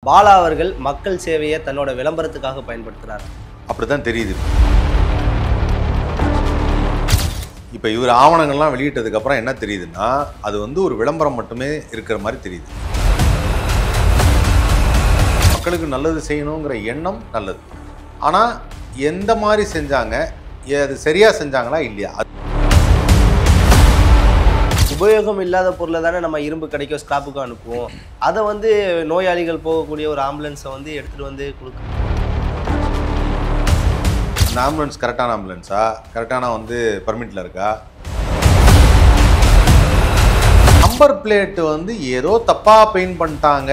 பாலா அவர்கள் மக்கள் சேவையை தன்னோட விளம்பரத்துக்காக பயன்படுத்துறார். அப்படிதான் தெரியுது. இப்போ இவர் ஆவணங்கள்லாம் வெளியிட்டதுக்கு அப்புறம் என்ன தெரியுதுன்னா, அது வந்து ஒரு விளம்பரம் மட்டுமே இருக்கிற மாதிரி தெரியுது. மக்களுக்கு நல்லது செய்யணுங்கிற எண்ணம் நல்லது. ஆனால் எந்த மாதிரி செஞ்சாங்க, அது சரியாக செஞ்சாங்களா இல்லையா? உபயோகம் இல்லாத பொருளை தானே நம்ம இரும்பு கடைக்கோ ஸ்கிராப்புக்கோ அனுப்புவோம். அதை வந்து நோயாளிகள் போகக்கூடிய ஒரு ஆம்புலன்ஸை வந்து எடுத்துகிட்டு வந்து கொடுக்க. அந்த ஆம்புலன்ஸ் கரெக்டான ஆம்புலன்ஸா, கரெக்டான வந்து பர்மிட்டில் இருக்கா? நம்பர் பிளேட்டு வந்து ஏதோ தப்பாக பெயிண்ட் பண்ணிட்டாங்க.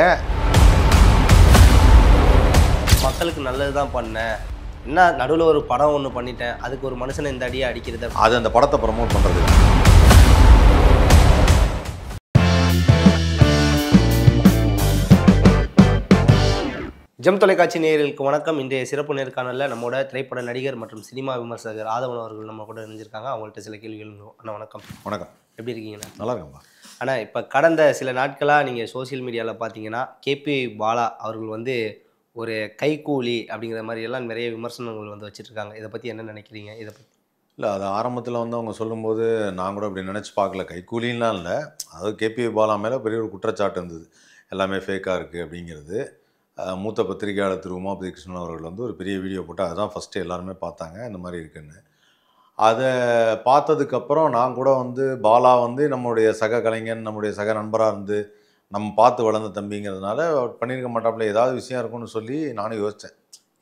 மக்களுக்கு நல்லது தான் பண்ணேன், என்ன நடுவில் ஒரு படம் ஒன்று பண்ணிட்டேன், அதுக்கு ஒரு மனுஷனை இந்த அடியை அடிக்கிறது, அது அந்த படத்தை ப்ரமோட் பண்ணுறது. ஜெம் தொலைக்காட்சி நேயர்களுக்கு வணக்கம். இன்றைய சிறப்பு நேர்காணலில் நம்மோட திரைப்பட நடிகர் மற்றும் சினிமா விமர்சகர் ஆதவன் அவர்கள் நம்ம கூட இணைஞ்சிருக்காங்க. அவங்கள்ட்ட சில கேள்விகள். அண்ணா வணக்கம். வணக்கம். எப்படி இருக்கீங்கண்ணா? நல்லா இருக்கேன்பா. ஆனால் இப்போ கடந்த சில நாட்களாக நீங்கள் சோசியல் மீடியாவில் பார்த்தீங்கன்னா கேபி பாலா அவர்கள் வந்து ஒரு கைக்கூலி அப்படிங்கிற மாதிரி எல்லாம் நிறைய விமர்சனங்கள் வந்து வச்சுருக்காங்க. இதை பற்றி என்ன நினைக்கிறீங்க? இதை பற்றி இல்லை, அது ஆரம்பத்தில் வந்து அவங்க சொல்லும்போது நான் கூட அப்படி நினச்சி பார்க்கல. கைக்கூலின்லாம் இல்லை, அதாவது கேபி பாலா மேலே பெரிய ஒரு குற்றச்சாட்டு இருந்தது, எல்லாமே ஃபேக்காக இருக்குது அப்படிங்கிறது. மூத்த பத்திரிகையாளர் திரு உமாபதி கிருஷ்ணன் அவர்கள் வந்து ஒரு பெரிய வீடியோ போட்டு அதுதான் ஃபஸ்ட்டு எல்லாருமே பார்த்தாங்க இந்த மாதிரி இருக்குன்னு. அதை பார்த்ததுக்கப்புறம் நான் கூட வந்து பாலா வந்து நம்முடைய சக கலைஞன், நம்முடைய சக நண்பராக இருந்து நம்ம பார்த்து வளர்ந்த தம்பிங்கிறதுனால பண்ணியிருக்க மாட்டாப்புல, ஏதாவது விஷயம் இருக்கும்னு சொல்லி நானும் யோசித்தேன்.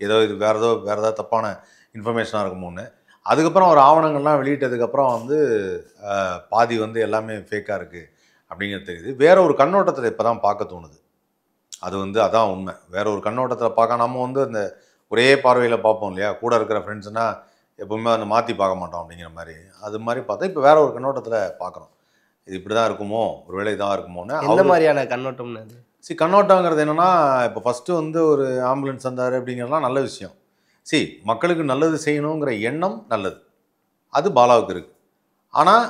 ஏதோ இது வேறு ஏதாவது தப்பான இன்ஃபர்மேஷனாக இருக்குமோன்னு. அதுக்கப்புறம் ஒரு ஆவணங்கள்லாம் வெளியிட்டதுக்கப்புறம் வந்து பாதி வந்து எல்லாமே ஃபேக்காக இருக்குது அப்படிங்கிறது தெரியுது. வேற ஒரு கண்ணோட்டத்தில் இப்போ தான் பார்க்க தோணுது. அது வந்து அதான் உண்மை. வேற ஒரு கண்ணோட்டத்தில் பார்க்க நம்ம வந்து அந்த ஒரே பார்வையில் பார்ப்போம் இல்லையா, கூட இருக்கிற ஃப்ரெண்ட்ஸ்னால் எப்பவுமே அதை மாற்றி பார்க்க மாட்டோம் அப்படிங்கிற மாதிரி. அது மாதிரி பார்த்தா இப்போ வேற ஒரு கண்ணோட்டத்தில் பார்க்குறோம். இது இப்படி தான் இருக்குமோ, ஒருவேளை இதாக இருக்குமோன்னு. எந்த மாதிரியான கண்ணோட்டம்னு அது? கண்ணோட்டங்கிறது என்னென்னா, இப்போ ஃபஸ்ட்டு வந்து ஒரு ஆம்புலன்ஸ் வந்தார் அப்படிங்கிறதுலாம் நல்ல விஷயம். மக்களுக்கு நல்லது செய்யணுங்கிற எண்ணம் நல்லது, அது பாலாவுக்கு இருக்குது. ஆனால்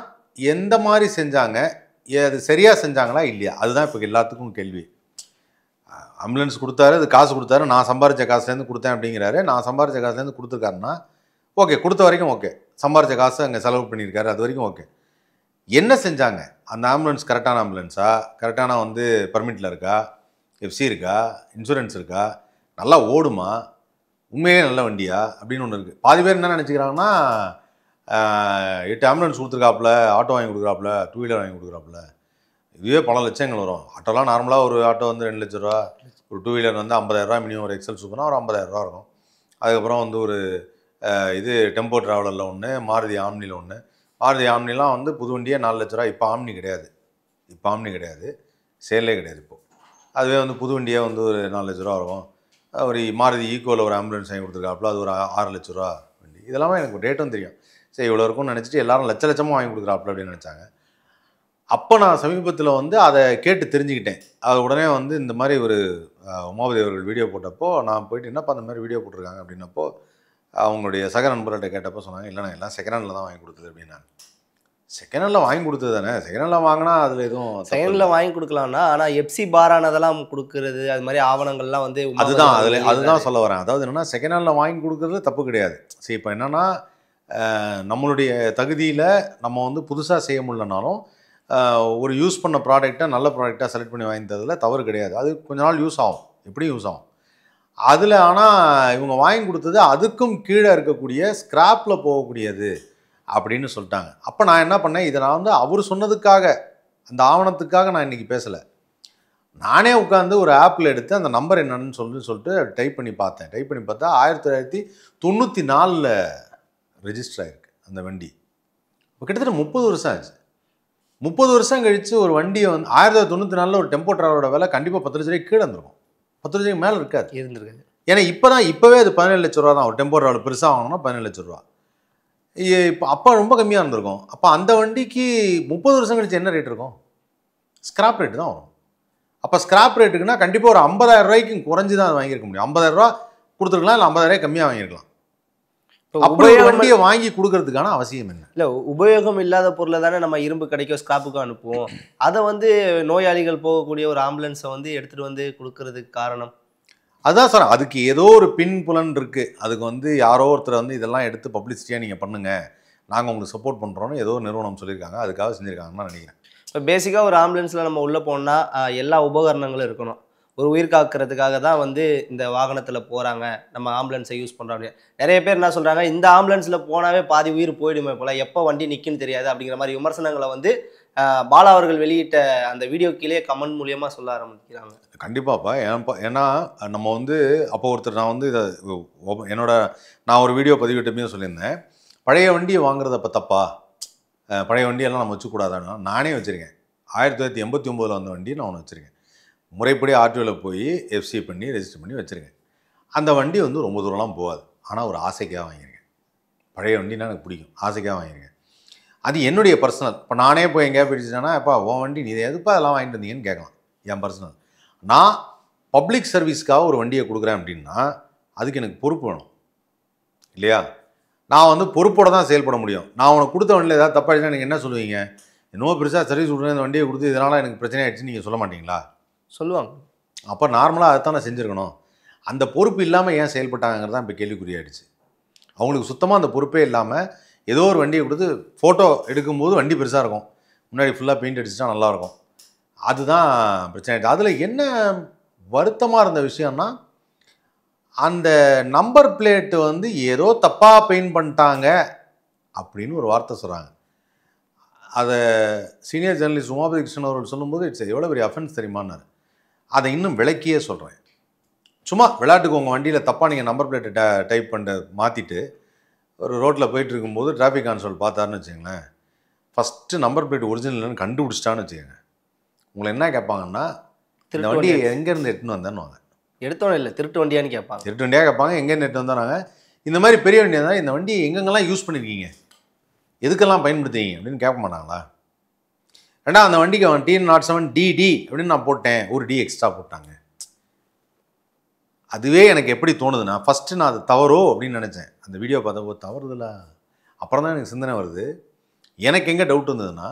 எந்த மாதிரி செஞ்சாங்க, அது சரியாக செஞ்சாங்களா இல்லையா, அதுதான் இப்போ எல்லாத்துக்கும் கேள்வி. ஆம்புலன்ஸ் கொடுத்தாரு, அது காசு கொடுத்தாரு, நான் சம்பாரித்த காசுலேருந்து கொடுத்தேன் அப்படிங்கிறாரு. நான் சம்பாரித்த காசுலேருந்து கொடுத்துருக்காருன்னா ஓகே, கொடுத்த வரைக்கும் ஓகே. சம்பாரித்த காசு அங்கே செலவு பண்ணியிருக்காரு, அது வரைக்கும் ஓகே. என்ன செஞ்சாங்க? அந்த ஆம்புலன்ஸ் கரெக்டான ஆம்புலன்ஸா, கரெக்டான வந்து பர்மிட்டில் இருக்கா, எஃப்சி இருக்கா, இன்சூரன்ஸ் இருக்கா, நல்லா ஓடுமா, உண்மையிலே நல்ல வண்டியா அப்படின்னு ஒன்று இருக்குது. பாதி பேர் என்ன நினச்சிக்கிறாங்கன்னா, 8 ஆம்புலன்ஸ் கொடுத்துருக்காப்புல, ஆட்டோ வாங்கி கொடுக்குறாப்புல, 2 வீலர் வாங்கி கொடுக்குறாப்புல, இதுவே பல லட்சங்கள் வரும். ஆட்டோலாம் நார்மலாக ஒரு ஆட்டோ வந்து 2 லட்ச ரூபா, ஒரு 2 வீலர் வந்து 50,000 மினிமம், ஒரு எக்ஸல் சூப்பர்னா ஒரு 50,000 இருக்கும். அதுக்கப்புறம் வந்து ஒரு இது டெம்போ ட்ராவலரில் ஒன்று, மாருதி ஆம்னியில் ஒன்று. மாருதி ஆம்னிலாம் வந்து புது வண்டியே 4 லட்ச ரூபா. இப்போ ஆம்னி கிடையாது, சேலே கிடையாது இப்போது. அதுவே வந்து புது வண்டியே வந்து ஒரு 4 லட்ச ரூபா இருக்கும். ஒரு மாருதி ஈக்கோவில் ஒரு ஆம்புலன்ஸ் வாங்கி கொடுத்துருக்காப்புல, அது ஒரு 6 லட்ச ரூபா வண்டி. இதெல்லாமே எனக்கு ரேட்டும் தெரியும். இவ்வளோ இருக்கும்னு நினச்சிட்டு எல்லாரும் லட்சமாக வாங்கி கொடுக்குறாப்புல அப்படின்னு நினச்சாங்க. அப்போ நான் சமீபத்தில் வந்து அதை கேட்டு தெரிஞ்சுக்கிட்டேன். அது உடனே வந்து இந்த மாதிரி ஒரு உமாபதி அவர்கள் வீடியோ போட்டப்போ நான் போயிட்டு என்னப்பா அந்த மாதிரி வீடியோ போட்டிருக்காங்க அப்படின்னப்போ அவங்களுடைய சக நண்பர்கள்ட்ட கேட்டப்போ சொன்னாங்க, இல்லைண்ணா எல்லாம் செகண்ட் ஹேண்டில் தான் வாங்கி கொடுத்தது அப்படின்னாங்க. செகண்ட் ஹேண்டில் வாங்கி கொடுத்தது தானே, செகண்ட் ஹேண்டில் வாங்கினா அதில் எதுவும் செகண்ட் ஹேண்டில் வாங்கி கொடுக்கலாம்னா, ஆனால் எஃப்சி பாரானதெல்லாம் கொடுக்குறது, அது மாதிரி ஆவணங்கள்லாம் வந்து அதுதான் சொல்ல வரேன். அதாவது என்னென்னா, செகண்ட் ஹேண்டில் வாங்கி கொடுக்குறது தப்பு கிடையாது. இப்போ என்னென்னா, நம்மளுடைய தகுதியில் நம்ம வந்து புதுசாக செய்ய முடியலனாலும் ஒரு யூஸ் பண்ண ப்ராடக்டை நல்ல ப்ராடக்டாக செலக்ட் பண்ணி வாங்கி தரதில் தவறு கிடையாது. அது கொஞ்ச நாள் யூஸ் ஆகும், எப்படியும் யூஸ் ஆகும் அதில். ஆனால் இவங்க வாங்கி கொடுத்தது அதுக்கும் கீழே இருக்கக்கூடிய ஸ்கிராப்பில் போகக்கூடியது அப்படின்னு சொல்லிட்டாங்க. அப்போ நான் என்ன பண்ணேன், இதை நான் வந்து அவர் சொன்னதுக்காக, அந்த ஆவணத்துக்காக நான் இன்றைக்கி பேசலை. நானே உட்காந்து ஒரு ஆப்பில் எடுத்து அந்த நம்பர் என்னன்னு சொல்லிட்டு டைப் பண்ணி பார்த்தேன். டைப் பண்ணி பார்த்தா 1994 ரெஜிஸ்டர் ஆகிருக்கு அந்த வண்டி. இப்போ கிட்டத்தட்ட 30 வருஷம் ஆச்சு. 30 வருஷம் கழித்து ஒரு வண்டியை வந்து 1994 ஒரு டெம்போ ட்ராவலரோட விலை கண்டிப்பாக 10 லட்ச ரூபாய்க்கு கீழே இருந்திருக்கும், 10 லட்ச ரூபாய்க்கு மேலே இருந்திருக்காது. ஏன்னா இப்போவே அது 17 லட்ச ரூபா தான். ஒரு டெம்போ ட்ராவலர் பெருசாக வாங்கினோம்னா 17 லட்ச ரூபா. இப்போ அப்போ ரொம்ப கம்மியாக இருந்திருக்கும். அப்போ அந்த வண்டிக்கு 30 வருஷம் கழிச்சு என்ன ரேட் இருக்கும்? ஸ்கிராப் ரேட்டு தான் வரும். அப்போ ஸ்கிராப் ரேட்டுக்குன்னா கண்டிப்பாக ஒரு 50,000 ரூபாய்க்கு குறைஞ்சி தான் வாங்கியிருக்க முடியும். 50,000 ரூபா கொடுத்துருக்கலாம், இல்லை 50,000 ரூபாய் கம்மியாக வாங்கியிருக்கலாம். வண்டியை வாங்கி கொடுக்கறதுக்கான அவசியம் என்ன? இல்லை, உபயோகம் இல்லாத பொருளை தானே நம்ம இரும்பு கடைக்கோ ஸ்கிராப்புக்கோ அனுப்புவோம். அதை வந்து நோயாளிகள் போகக்கூடிய ஒரு ஆம்புலன்ஸை வந்து எடுத்துகிட்டு வந்து கொடுக்கறதுக்கு காரணம் அதுதான் சார், அதுக்கு ஏதோ ஒரு பின் புலன் இருக்குது. அதுக்கு வந்து யாரோ ஒருத்தர் வந்து இதெல்லாம் எடுத்து பப்ளிசிட்டியாக நீங்கள் பண்ணுங்கள், நாங்கள் உங்களுக்கு சப்போர்ட் பண்ணுறோன்னு ஏதோ நிறுவனம் சொல்லியிருக்காங்க, அதுக்காக செஞ்சுருக்காங்கன்னு நான் நினைக்கிறேன். இப்போ பேசிக்காக ஒரு ஆம்புலன்ஸில் நம்ம உள்ளே போனால் எல்லா உபகரணங்களும் இருக்கணும். ஒரு உயிர் காக்கிறதுக்காக தான் வந்து இந்த வாகனத்தில் போகிறாங்க, நம்ம ஆம்புலன்ஸை யூஸ் பண்ணுறோம். நிறைய பேர் என்ன சொல்கிறாங்க, இந்த ஆம்புலன்ஸில் போனாவே பாதி உயிர் போயிடுமே போல், எப்போ வண்டி நிற்குன்னு தெரியாது அப்படிங்கிற மாதிரி விமர்சனங்களை வந்து பாலா அவர்கள் வெளியிட்ட அந்த வீடியோ கீழே கமெண்ட் மூலியமாக சொல்ல ஆரம்பிக்கிறாங்க. கண்டிப்பாப்பா. ஏன்னா நம்ம வந்து அப்போ ஒருத்தர் நான் வந்து இதை நான் ஒரு வீடியோ பதிவிட்டப்பையும் சொல்லியிருந்தேன், பழைய வண்டியை வாங்குறது அப்போ தப்பா, பழைய வண்டியெல்லாம் நம்ம வச்சுக்கூடாதான்னா, நானே வச்சுருக்கேன். 1989 வந்த வண்டி நான் ஒன்று வச்சுருக்கேன். முறைப்படி ஆர்டிஓவில் போய் எஃப்சி பண்ணி ரெஜிஸ்டர் பண்ணி வச்சுருக்கேன். அந்த வண்டி வந்து ரொம்ப தூரம்லாம் போகாது. ஆனால் ஒரு ஆசைக்காக வாங்கியிருக்கேன். பழைய வண்டினா எனக்கு பிடிக்கும், ஆசைக்காக வாங்கியிருக்கேன். அது என்னுடைய பர்சனல். இப்போ நானே போய் எங்கேயா போயிடுச்சுன்னா, எப்பா உன் வண்டி நீ எதுப்பா அதெல்லாம் வாங்கிட்டு வந்தீங்கன்னு கேட்கலாம். என் பர்சனல். நான் பப்ளிக் சர்வீஸ்க்காக ஒரு வண்டியை கொடுக்குறேன் அப்படின்னா அதுக்கு எனக்கு பொறுப்பு வேணும் இல்லையா? நான் வந்து பொறுப்போடு தான் செயல்பட முடியும். நான் உனக்கு கொடுத்த வண்டியில் ஏதாவது தப்பாகிடுச்சுன்னா நீங்கள் என்ன சொல்லுவீங்க? இன்னும் பெருசாக சர்வீஸ் கொடுக்குற இந்த வண்டியை கொடுத்து இதனால் எனக்கு பிரச்சனை ஆகிடுச்சுன்னு நீங்கள் சொல்ல மாட்டீங்களா? சொல்லுவாங்க. அப்போ நார்மலாக அதைத்தான் நான் செஞ்சுருக்கணும். அந்த பொறுப்பு இல்லாமல் ஏன் செயல்பட்டாங்கிறது தான் இப்போ கேள்விக்குறியாயிடுச்சு. அவங்களுக்கு சுத்தமாக அந்த பொறுப்பே இல்லாமல் ஏதோ ஒரு வண்டியை கொடுத்து ஃபோட்டோ எடுக்கும்போது வண்டி பெருசாக இருக்கும், முன்னாடி ஃபுல்லாக பெயிண்ட் அடிச்சுட்டா நல்லாயிருக்கும். அதுதான் பிரச்சனை. அதில் என்ன வருத்தமாக இருந்த விஷயம்னா, அந்த நம்பர் பிளேட்டு வந்து ஏதோ தப்பாக பெயிண்ட் பண்ணிட்டாங்க அப்படின்னு ஒரு வார்த்தை சொல்கிறாங்க. அதை சீனியர் ஜேர்னலிஸ்ட் உமாபதி கிருஷ்ணன் அவர்கள் சொல்லும்போது எவ்வளோ பெரிய அஃபென்ஸ் தெரியுமான்னாரு. அதை இன்னும் விளக்கியே சொல்கிறேன். சும்மா விளையாட்டுக்கு உங்கள் வண்டியில் தப்பாக நீங்கள் நம்பர் பிளேட்டை டைப் பண்ண மாற்றிட்டு ஒரு ரோட்டில் போயிட்டு இருக்கும்போது டிராஃபிக் கான்ஸ்டபிள் பார்த்தாருன்னு வச்சுக்கோங்களேன், ஃபஸ்ட்டு நம்பர் பிளேட் ஒரிஜினல்னு கண்டுபிடிச்சிட்டான்னு வச்சுக்கோங்க, உங்களை என்ன கேட்பாங்கன்னா, இந்த வண்டியை எங்கேருந்து எடுத்துன்னு வந்தேன்னு எடுத்தோன்னு இல்லை, திருட்டு வண்டியான்னு கேட்பாங்க. திருட்டு வண்டியாக கேட்பாங்க. எங்கேருந்து எடுத்து வந்தாங்க, இந்த மாதிரி பெரிய வண்டியாக தான் இந்த வண்டியை எங்கெங்கெல்லாம் யூஸ் பண்ணியிருக்கீங்க, எதுக்கெல்லாம் பயன்படுத்துவீங்க அப்படின்னு கேட்க மாட்டாங்களா? ஏன்னா அந்த வண்டிக்கு அவன் TN07 DD அப்படின்னு நான் போட்டேன், ஒரு டி எக்ஸ்ட்ரா போட்டாங்க. அதுவே எனக்கு எப்படி தோணுதுன்னா, ஃபஸ்ட்டு நான் அது தவறோ அப்படின்னு நினச்சேன். அந்த வீடியோ பார்த்தப்போ தவறுதில்ல. அப்புறம் தான் எனக்கு சிந்தனை வருது, எனக்கு எங்கே டவுட் வந்ததுன்னா,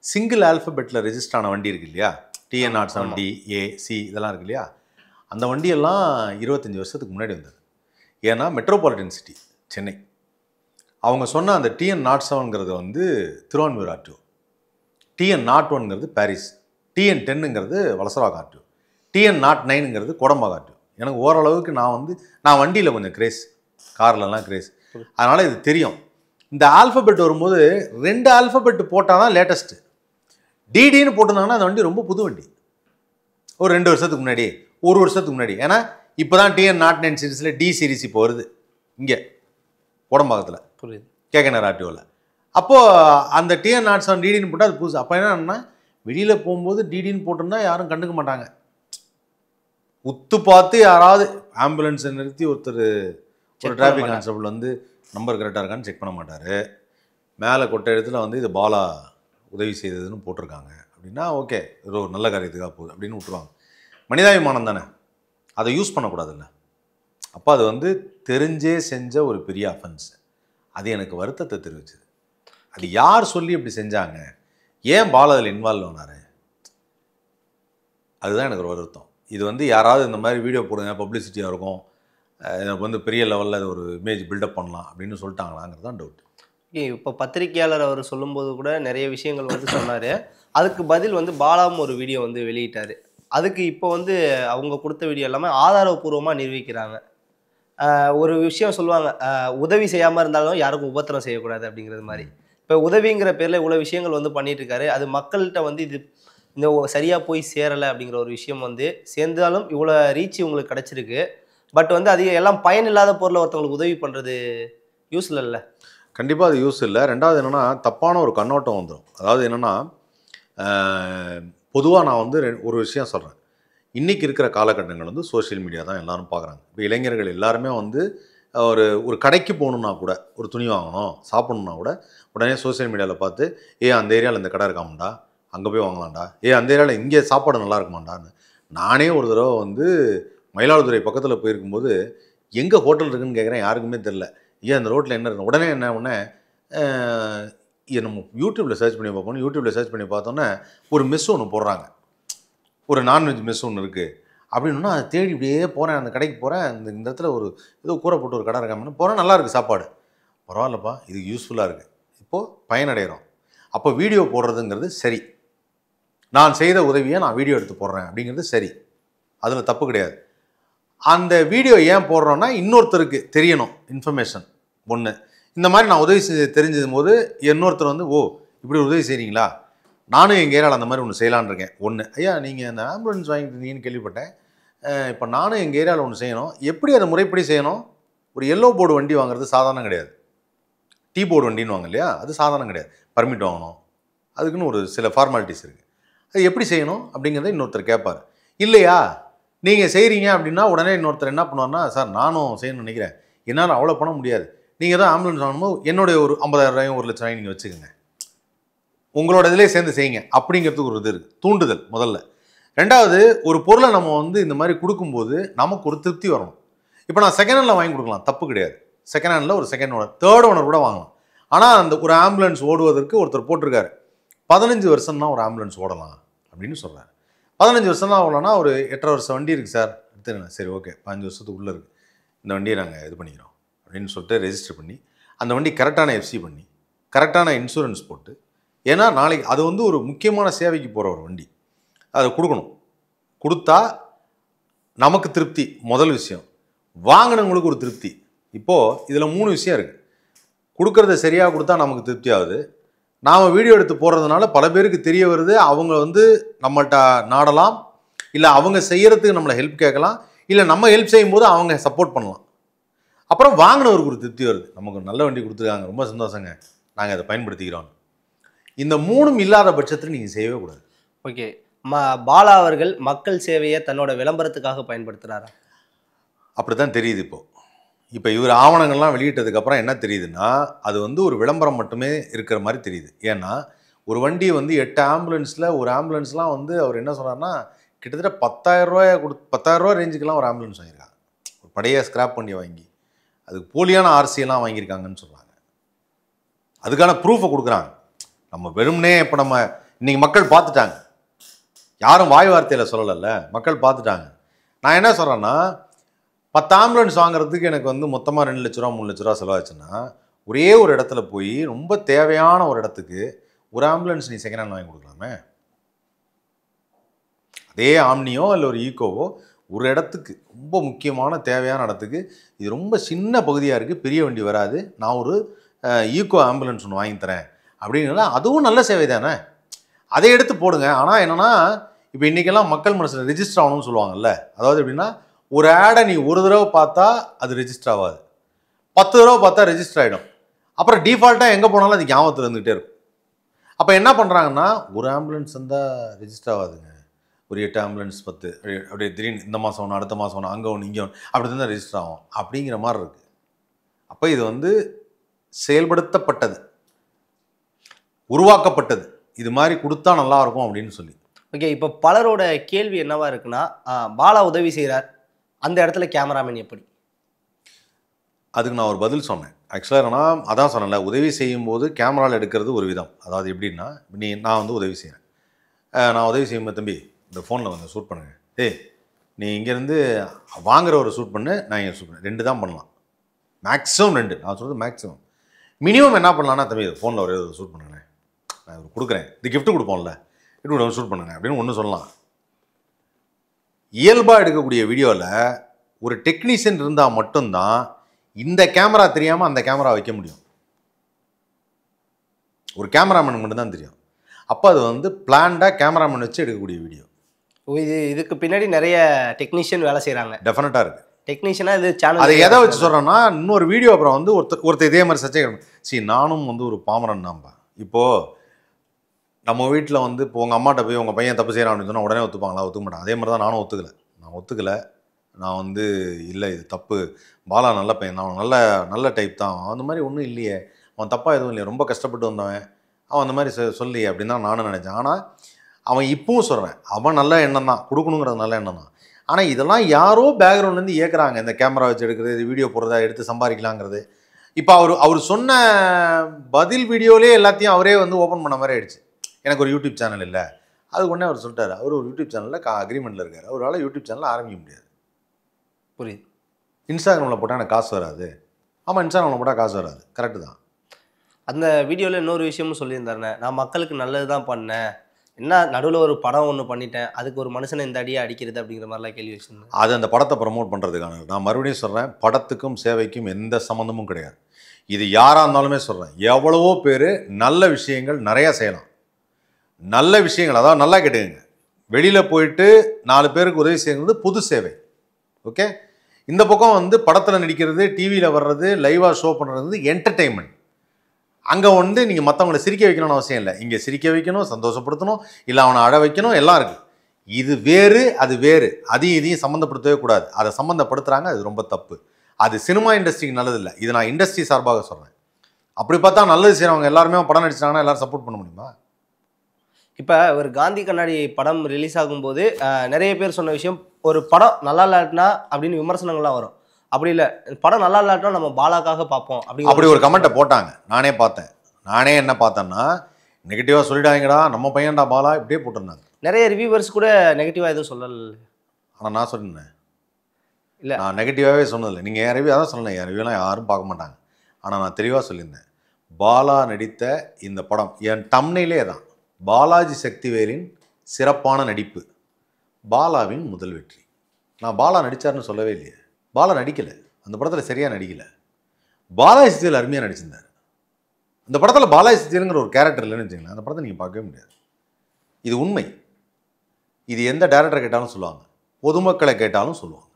சிங்கிள் ஆல்ஃபபெட்டில் ரெஜிஸ்டர் ஆன வண்டி இருக்குது இல்லையா, TN07 D A C இதெல்லாம் இருக்குது இல்லையா, அந்த வண்டியெல்லாம் 25 வருஷத்துக்கு முன்னாடி வந்தது. ஏன்னா மெட்ரோபாலிட்டன் சிட்டி சென்னை. அவங்க சொன்ன அந்த TN07ங்கிறது வந்து திருவான்மியூர் ஆர்டிஓ, TN01ங்கிறது பாரிஸ், TN10ங்கிறது வலசராக் ஆர்டிஓ, TN09ங்கிறது கோடம்பாக் ஆர்டிஓ. எனக்கு ஓரளவுக்கு நான் வண்டியில் கொஞ்சம் கிரேஸ், கார்லலாம் கிரேஸ், அதனால் இது தெரியும். இந்த ஆல்ஃபபெட் வரும்போது 2 ஆல்ஃபபெட் போட்டால் தான் லேட்டஸ்ட்டு. டிடின்னு போட்டிருந்தாங்கன்னா அந்த வண்டி ரொம்ப புது வண்டி, ஒரு 2 வருஷத்துக்கு முன்னாடி, 1 வருஷத்துக்கு முன்னாடி. ஏன்னா இப்போ தான் TN09 சீரீஸில் டி சீரீஸ் இப்போ வருது இங்கே கோடம்பாக்கத்தில், புரியுது, கேகேஆர் ஆர்டிஓவில். அப்போது அந்த TN07 டிடின்னு போட்டால் அது புதுசு. அப்போ என்னன்னா, வெளியில் போகும்போது டிடின்னு போட்டிருந்தா யாரும் கண்டுக்க மாட்டாங்க. உத்து பார்த்து யாராவது ஆம்புலன்ஸை நிறுத்தி ஒரு டிராஃபிக் கான்ஸ்டபிள் வந்து நம்பர் கரெக்டாக இருக்கான்னு செக் பண்ண மாட்டார். மேலே கொட்ட இடத்துல வந்து இது பாலா உதவி செய்ததுன்னு போட்டிருக்காங்க அப்படின்னா ஓகே, ஏதோ ஒரு நல்ல காரியத்துக்காக போகுது அப்படின்னு விட்டுருவாங்க. மனிதாபிமானம் தானே, அதை யூஸ் பண்ணக்கூடாதுல்ல. அப்போ அது வந்து தெரிஞ்சே செஞ்ச ஒரு பெரிய அஃபென்ஸ். அது எனக்கு வருத்தத்தை தெரிவிச்சது. அது யார் சொல்லி இப்படி செஞ்சாங்க, ஏன் பாலா அதில் இன்வால்வ் ஆனார், அதுதான் எனக்கு ஒரு வருத்தம். இது வந்து யாராவது இந்த மாதிரி வீடியோ போடுங்க, பப்ளிசிட்டியாக இருக்கும், எனக்கு வந்து பெரிய லெவலில் அது ஒரு இமேஜ் பில்டப் பண்ணலாம் அப்படின்னு சொல்லிட்டாங்களாங்கிறது தான் டவுட். இப்போ பத்திரிகையாளர் அவர் சொல்லும்போது கூட நிறைய விஷயங்கள் வந்து சொன்னார். அதுக்கு பதில் வந்து பாலாவும் ஒரு வீடியோ வந்து வெளியிட்டார். அதுக்கு இப்போ வந்து அவங்க கொடுத்த வீடியோ எல்லாமே ஆதாரபூர்வமாக நிரூபிக்கிறாங்க. ஒரு விஷயம் சொல்லுவாங்க, உதவி செய்யாமல் இருந்தாலும் யாருக்கும் உபத்திரம் செய்யக்கூடாது அப்படிங்கிறது மாதிரி. இப்போ உதவிங்கிற பேரில் இவ்வளோ விஷயங்கள் வந்து பண்ணிட்டு இருக்காரு. அது மக்கள்கிட்ட வந்து இது இந்த சரியாக போய் சேரலை அப்படிங்கிற ஒரு விஷயம் வந்து சேர்ந்தாலும் இவ்வளோ ரீச் உங்களுக்கு கிடச்சிருக்கு. பட் வந்து அது எல்லாம் பயனில்லாத பொருளை ஒருத்தவங்களுக்கு உதவி பண்ணுறது யூஸ் இல்லைல்ல. கண்டிப்பாக அது யூஸ் இல்லை. ரெண்டாவது என்னென்னா, தப்பான ஒரு கண்ணோட்டம் வந்துடும். அதாவது என்னென்னா, பொதுவாக நான் வந்து ஒரு விஷயம் சொல்கிறேன். இன்றைக்கி இருக்கிற காலகட்டங்கள் வந்து சோஷியல் மீடியா தான் எல்லோரும் பார்க்குறாங்க. இப்போ இளைஞர்கள் எல்லாருமே வந்து ஒரு கடைக்கு போகணுன்னா கூட, ஒரு துணி வாங்கணும், சாப்பிட்ணுன்னா கூட உடனே சோஷியல் மீடியாவில் பார்த்து, அந்த ஏரியாவில் இந்த கடை இருக்காமண்டா, அங்கே போய் வாங்கலாம்டா, அந்த ஏரியாவில் இங்கே சாப்பாடு நல்லா இருக்குமாண்டான்னு. நானே ஒரு தடவை வந்து மயிலாடுதுறை பக்கத்தில் போயிருக்கும்போது எங்கே ஹோட்டல் இருக்குதுன்னு கேட்குறேன், யாருக்குமே தெரில. அந்த ரோட்டில் என்ன இருக்கு, உடனே நம்ம யூடியூப்பில் சர்ச் பண்ணி பார்ப்போம். யூடியூப்பில் சர்ச் பண்ணி பார்த்தோன்னே ஒரு மெஸ் ஒன்று போடுறாங்க, ஒரு நான்வெஜ் மெஸ் ஒன்று இருக்குது. அப்படின்னா அதை தேடி இப்படியே போகிறேன், அந்த கடைக்கு போகிறேன், இந்த இடத்துல ஒரு ஏதோ கூரை போட்டு ஒரு கடை இருக்காமன்னு போகிறேன், நல்லா இருக்குது சாப்பாடு, பரவாயில்லப்பா இது யூஸ்ஃபுல்லாக இருக்குது, இப்போது பயனடைகிறோம். அப்போ வீடியோ போடுறதுங்கிறது சரி, நான் செய்த உதவியை நான் வீடியோ எடுத்து போடுறேன் அப்படிங்கிறது சரி, அதில் தப்பு கிடையாது. அந்த வீடியோ ஏன் போடுறோன்னா இன்னொருத்தருக்கு தெரியணும் இன்ஃபர்மேஷன் ஒன்று. இந்த மாதிரி நான் உதவி தெரிஞ்சதும் போது இன்னொருத்தர் வந்து ஓ இப்படி உதவி செய்கிறீங்களா, நானும் எங்கள் ஏரியாவில் அந்த மாதிரி ஒன்று செய்யலான்னு இருக்கேன். ஒன்று, ஐயா நீங்கள் அந்த ஆம்புலன்ஸ் வாங்கிட்டு இருந்தீங்கன்னு கேள்விப்பட்டேன், இப்போ நானும் எங்கள் ஏரியாவில் ஒன்று செய்யணும், எப்படி அதை முறைப்படி செய்யணும்? ஒரு எல்லோ போர்டு வண்டி வாங்குறது சாதாரணம் கிடையாது, டீ போர்டு வண்டின்னு வாங்க இல்லையா, அது சாதாரணம் கிடையாது, பர்மிட் வாங்கணும், அதுக்குன்னு ஒரு சில ஃபார்மாலிட்டிஸ் இருக்குது, அது எப்படி செய்யணும் அப்படிங்கிறத இன்னொருத்தர் கேட்பார். இல்லையா நீங்கள் செய்கிறீங்க அப்படின்னா உடனே இன்னொருத்தர் என்ன பண்ணுவார்னா, சார் நானும் செய்யணும்னு நினைக்கிறேன், என்னால் அவ்வளோ பண்ண முடியாது, நீங்கள் தான் ஆம்புலன்ஸ் வாங்கணுமோ என்னுடைய ஒரு 50,000 1,00,000 நீங்கள் வச்சுக்கோங்க, உங்களோட இதிலே சேர்ந்து செய்யுங்க அப்படிங்கிறதுக்கு ஒரு இது இருக்குது, தூண்டுதல் முதல்ல. ரெண்டாவது, ஒரு பொருளை நம்ம வந்து இந்த மாதிரி கொடுக்கும்போது நமக்கு ஒரு திருப்தி வரணும். இப்போ நான் செகண்ட் ஹேண்டில் வாங்கி கொடுக்கலாம், தப்பு கிடையாது, செகண்ட் ஹேண்டில் ஒரு செகண்ட் ஓனர் தேர்ட் ஓனர் கூட வாங்கலாம். ஆனால் அந்த ஒரு ஆம்புலன்ஸ் ஓடுவதற்கு ஒருத்தர் போட்டிருக்காரு 15 வருஷம் தான் ஒரு ஆம்புலன்ஸ் ஓடலாம் அப்படின்னு சொல்கிறார். 15 வருஷம் தான் ஓடலாம்னா ஒரு 8.5 வருஷம் வண்டி இருக்குது சார் எடுத்துக்கங்க, சரி ஓகே 15 வருஷத்துக்குள்ளே இருக்குது, இந்த வண்டியை நாங்கள் இது பண்ணிக்கிறோம் அப்படின்னு சொல்லிட்டு ரெஜிஸ்டர் பண்ணி அந்த வண்டி கரெக்டான எஃப்சி பண்ணி கரெக்டான இன்சூரன்ஸ் போட்டு, ஏன்னா நாளைக்கு அது வந்து ஒரு முக்கியமான சேவைக்கு போகிற ஒரு வண்டி, அதை கொடுக்கணும். கொடுத்தா நமக்கு திருப்தி முதல் விஷயம், வாங்கினவங்களுக்கு ஒரு திருப்தி. இப்போது இதில் 3 விஷயம் இருக்குது. கொடுக்கறத சரியாக கொடுத்தா நமக்கு திருப்தி ஆகுது, நாம் வீடியோ எடுத்து போடுறதுனால பல பேருக்கு தெரிய வருது, அவங்க வந்து நம்மள்கிட்ட நாடலாம், இல்லை அவங்க செய்கிறதுக்கு நம்மளை ஹெல்ப் கேட்கலாம், இல்லை நம்ம ஹெல்ப் செய்யும்போது அவங்க சப்போர்ட் பண்ணலாம். அப்புறம் வாங்கினவருக்கு ஒரு திருப்தி வருது, நமக்கு நல்ல வண்டி கொடுத்துருக்காங்க, ரொம்ப சந்தோஷங்க, நாங்கள் அதை பயன்படுத்திக்கிறோம். இந்த 3ம் இல்லாத பட்சத்தில் நீங்கள் செய்யவே கூடாது. ஓகே, பாலா அவர்கள் மக்கள் சேவையை தன்னோட விளம்பரத்துக்காக பயன்படுத்துகிறாரா? அப்படி தான் தெரியுது. இப்போ இவர் ஆவணங்கள்லாம் வெளியிட்டதுக்கப்புறம் என்ன தெரியுதுன்னா, அது வந்து ஒரு விளம்பரம் மட்டுமே இருக்கிற மாதிரி தெரியுது. ஏன்னா ஒரு வண்டி வந்து 8 ஆம்புலன்ஸில் ஒரு ஆம்புலன்ஸ்லாம் வந்து அவர் என்ன சொல்கிறாருன்னா, கிட்டத்தட்ட 10,000 ரூபா ரேஞ்சுக்கெல்லாம் ஒரு ஆம்புலன்ஸ் வாங்கியிருக்காங்க, ஒரு பழைய ஸ்கிராப் பண்ணி வாங்கி அதுக்கு போலியான ஆர்சியெல்லாம் வாங்கியிருக்காங்கன்னு சொல்கிறாங்க. அதுக்கான ப்ரூஃபை கொடுக்குறாங்க. நம்ம வெறும்னே இப்போ நம்ம இன்றைக்கி மக்கள் பார்த்துட்டாங்க, யாரும் வாய் வார்த்தையில் சொல்லலைல்ல, மக்கள் பார்த்துட்டாங்க. நான் என்ன சொல்கிறேன்னா, 10 ஆம்புலன்ஸ் வாங்குறதுக்கு எனக்கு வந்து மொத்தமாக 2 லட்ச ரூபா 3 லட்ச ரூபா செலவாச்சுன்னா, ஒரே ஒரு இடத்துல போய் ரொம்ப தேவையான ஒரு இடத்துக்கு ஒரு ஆம்புலன்ஸ் நீ செகண்ட் ஹேண்ட் வாங்கி கொடுக்கலாமே. அதே ஆம்னியோ இல்லை ஒரு ஈக்கோவோ ஒரு இடத்துக்கு ரொம்ப முக்கியமான தேவையான இடத்துக்கு, இது ரொம்ப சின்ன பகுதியாக இருக்குது, பெரிய வண்டி வராது, நான் ஒரு ஈக்கோ ஆம்புலன்ஸ் ஒன்று வாங்கி தரேன் அப்படிங்கிறத, அதுவும் நல்ல சேவை தானே, அதை எடுத்து போடுங்க. ஆனால் என்னென்னா, இப்போ இன்றைக்கெல்லாம் மக்கள் மனசில் ரெஜிஸ்டர் ஆகணும்னு சொல்லுவாங்கல்ல, அதாவது எப்படின்னா, ஒரு ஆடை நீ ஒரு தடவை பார்த்தா அது ரெஜிஸ்டர் ஆகாது, 10 தடவை பார்த்தா ரெஜிஸ்டர் ஆகிடும், அப்புறம் டிஃபால்ட்டாக எங்கே போனாலும் அது ஞாபகத்தில் இருந்துகிட்டே இருக்கும். அப்போ என்ன பண்ணுறாங்கன்னா, ஒரு ஆம்புலன்ஸ் வந்தால் ரெஜிஸ்டர் ஆகாதுங்க, ஒரு 8 ஆம்புலன்ஸ் 10 அப்படியே திடீர்னு இந்த மாதம் ஒன்று அடுத்த மாதம் ஒன்று அங்கே ஒன்று இங்கே ஒன்று அப்படி தான் ரெஜிஸ்டர் ஆகும் அப்படிங்கிற மாதிரி இருக்குது. அப்போ இது வந்து செயல்படுத்தப்பட்டது, உருவாக்கப்பட்டது, இது மாதிரி கொடுத்தா நல்லாயிருக்கும் அப்படின்னு சொல்லி. ஓகே, இப்போ பலரோட கேள்வி என்னவா இருக்குன்னா, பாலா உதவி செய்கிறார், அந்த இடத்துல கேமராமேன் எப்படி? அதுக்கு நான் ஒரு பதில் சொன்னேன். ஆக்சுவலாக என்னன்னா, அதான் சொன்னேன்ல, உதவி செய்யும்போது கேமராவில் எடுக்கிறது ஒரு விதம். அதாவது எப்படின்னா, நான் வந்து உதவி செய்கிறேன், நான் உதவி செய்யும்போது தம்பி இந்த ஃபோனில் வந்து ஷூட் பண்ணுங்கள், நீ இங்கேருந்து வாங்குற ஒரு ஷூட் பண்ணு, நான் இங்கே ஷூட் பண்ணேன், 2 தான் பண்ணலாம், மேக்ஸிமம் 2, நான் சொல்கிறது மேக்ஸிமம். மினிமம் என்ன பண்ணலான்னா, தம்பி ஃபோனில் ஒரே ஒரு ஷூட் பண்ணுங்க, நான் கொடுக்குறேன், இது கிஃப்ட் கொடுப்போம்ல, இது ஷூட் பண்ணுங்க அப்படின்னு ஒன்று சொல்லலாம். இயல்பாக எடுக்கக்கூடிய வீடியோவில் ஒரு டெக்னீஷியன் இருந்தால் மட்டும்தான் இந்த கேமரா தெரியாமல் அந்த கேமரா வைக்க முடியும். ஒரு கேமராமேனுக்கு மட்டும்தான் தெரியும். அப்போ அது வந்து பிளான்டாக கேமராமேன் வச்சு எடுக்கக்கூடிய வீடியோ. இதுக்கு பின்னாடி நிறைய டெக்னீஷியன் வேலை செய்கிறாங்க. டெஃபினட்டாக இருக்குது. டெக்னீஷியனாக இது சேனல் அதை எதை வச்சு சொல்கிறேன்னா, இன்னொரு வீடியோ அப்புறம் வந்து ஒருத்தர் இதே மாதிரி சர்ச்சை நானும் வந்து ஒரு பாமரன் தான்ப்பா. இப்போது நம்ம வீட்டில் வந்து இப்போ உங்கள் அம்மாட்ட போய் உங்கள் பையன் தப்பு செய்கிறான் அப்படின்னு சொன்னால் உடனே ஒத்துப்பாங்களா? ஒத்துக்க மாட்டான். அதே மாதிரி தான் நானும் ஒத்துக்கலை. நான் வந்து இல்லை இது தப்பு, பாலா நல்ல பையன் தான், அவன் நல்ல டைப் தான், அந்த மாதிரி ஒன்றும் இல்லையே, அவன் தப்பாக எதுவும் இல்லையே, ரொம்ப கஷ்டப்பட்டு வந்தவன், அவன் அந்த மாதிரி சொல்லி அப்படின்னு தான் நானும் நினச்சேன். ஆனால் அவன் இப்பவும் சொல்கிறேன், அவன் நல்ல எண்ணம் தான், கொடுக்கணுங்கிறது நல்ல எண்ணம் தான். ஆனால் இதெல்லாம் யாரோ பேக்ரவுண்ட்லேருந்து ஏற்கிறாங்க, இந்த கேமரா வச்சு எடுக்கிறது, இது வீடியோ போடுறதா, எடுத்து சம்பாதிக்கலாங்கிறது. இப்போ அவர் சொன்ன பதில் வீடியோலேயே எல்லாத்தையும் அவரே வந்து ஓப்பன் பண்ண மாதிரி ஆயிடுச்சு. எனக்கு ஒரு யூடியூப் சேனல் இல்லை, அது உடனே அவர் சொல்லிட்டாரு, அவர் ஒரு யூடியூப் சேனலில் அக்ரிமெண்ட்டில் இருக்கார், அவரால் யூடியூப் சேனலில் ஆரம்பிக்க முடியாது. புரியுது. இன்ஸ்டாகிராமில் போட்டால் எனக்கு காசு வராது. ஆமாம், இன்ஸ்டாகிராமில் போட்டால் காசு வராது, கரெக்டு தான். அந்த வீடியோவில் இன்னொரு விஷயமும் சொல்லியிருந்தாருண்ணே, நான் மக்களுக்கு நல்லது தான் பண்ணேன், என்ன நடுவில் ஒரு படம் ஒன்று பண்ணிட்டேன், அதுக்கு ஒரு மனுஷனை இந்த அடியை அடிக்கிறது அப்படிங்கிற மாதிரிலாம் கேள்வி வச்சுருந்தேன். அது அந்த படத்தை ப்ரமோட் பண்ணுறதுக்கான. நான் மறுபடியும் சொல்கிறேன், படத்துக்கும் சேவைக்கும் எந்த சம்மந்தமும் கிடையாது. இது யாராக இருந்தாலுமே சொல்கிறேன், எவ்வளவோ பேர் நல்ல விஷயங்கள் நிறையா செய்யலாம். நல்ல விஷயங்கள், அதாவது நல்லா கேட்டுக்கங்க, வெளியில் போயிட்டு 4 பேருக்கு உதவி செய்கிறது பொது சேவை. ஓகே, இந்த பக்கம் வந்து படத்தில் நடிக்கிறது, டிவியில் வர்றது, லைவாக ஷோ பண்ணுறது என்டர்டெயின்மெண்ட். அங்கே வந்து நீங்கள் மற்றவங்களை சிரிக்க வைக்கணும்னு அவசியம் இல்லை. இங்கே சிரிக்க வைக்கணும், சந்தோஷப்படுத்தணும், இல்லை அவனை அழ வைக்கணும், எல்லாம் இருக்குது. இது வேறு, அது வேறு. அதையும் இதையும் சம்மந்தப்படுத்தவே கூடாது. அதை சம்மந்தப்படுத்துகிறாங்க, அது ரொம்ப தப்பு. அது சினிமா இண்டஸ்ட்ரிக்கு நல்லதில்லை. இது நான் இண்டஸ்ட்ரி சார்பாக சொல்கிறேன். அப்படி பார்த்தா நல்லது செய்கிறவங்க எல்லாருமே படம் நடிச்சிட்டாங்கன்னா எல்லாரும் சப்போர்ட் பண்ண முடியுமா? இப்போ ஒரு காந்தி கண்ணாடி படம் ரிலீஸ் ஆகும்போது நிறைய பேர் சொன்ன விஷயம், ஒரு படம் நல்லா இல்லாட்டினா அப்படின்னு விமர்சனங்கள்லாம் வரும். அப்படி இல்லை, படம் நல்லா இல்லாட்டினா நம்ம பாலாக்காக பார்ப்போம் அப்படி ஒரு கமெண்ட்டை போட்டாங்க. நானே பார்த்தேன். நானே என்ன பார்த்தேன்னா, நெகட்டிவாக சொல்லிடாங்கடா, நம்ம பையன்டா பாலா, இப்படியே போட்டிருந்தாங்க. நிறைய ரிவ்யூவர்ஸ் கூட நெகட்டிவாக எதுவும் சொல்லல. ஆனால் நான் சொன்னேன் இல்லை, நான் நெகட்டிவாகவே சொன்னதில்லை. நீங்கள் என் ரிவ்யூ அதான் சொன்னேன், என் ரிவ்யூலாம் யாரும் பார்க்க மாட்டாங்க. ஆனால் நான் தெளிவாக சொல்லியிருந்தேன், பாலா நடித்த இந்த படம் என் தம்ப்நெயிலே தான், பாலாஜி சக்திவேலின் சிறப்பான நடிப்பு, பாலாவின் முதல் வெற்றி. நான் பாலா நடித்தார்னு சொல்லவே இல்லையே. பாலா நடிக்கலை, அந்த படத்தில் சரியாக நடிக்கலை. பாலாஜி சக்திவேல் அருமையாக நடிச்சிருந்தார். அந்த படத்தில் பாலாஜி சக்திவேலுங்கிற ஒரு கேரக்டர் இல்லைன்னு வச்சுங்களேன், அந்த படத்தை நீங்கள் பார்க்கவே முடியாது. இது உண்மை. இது எந்த டைரக்டரை கேட்டாலும் சொல்லுவாங்க, பொதுமக்களை கேட்டாலும் சொல்லுவாங்க.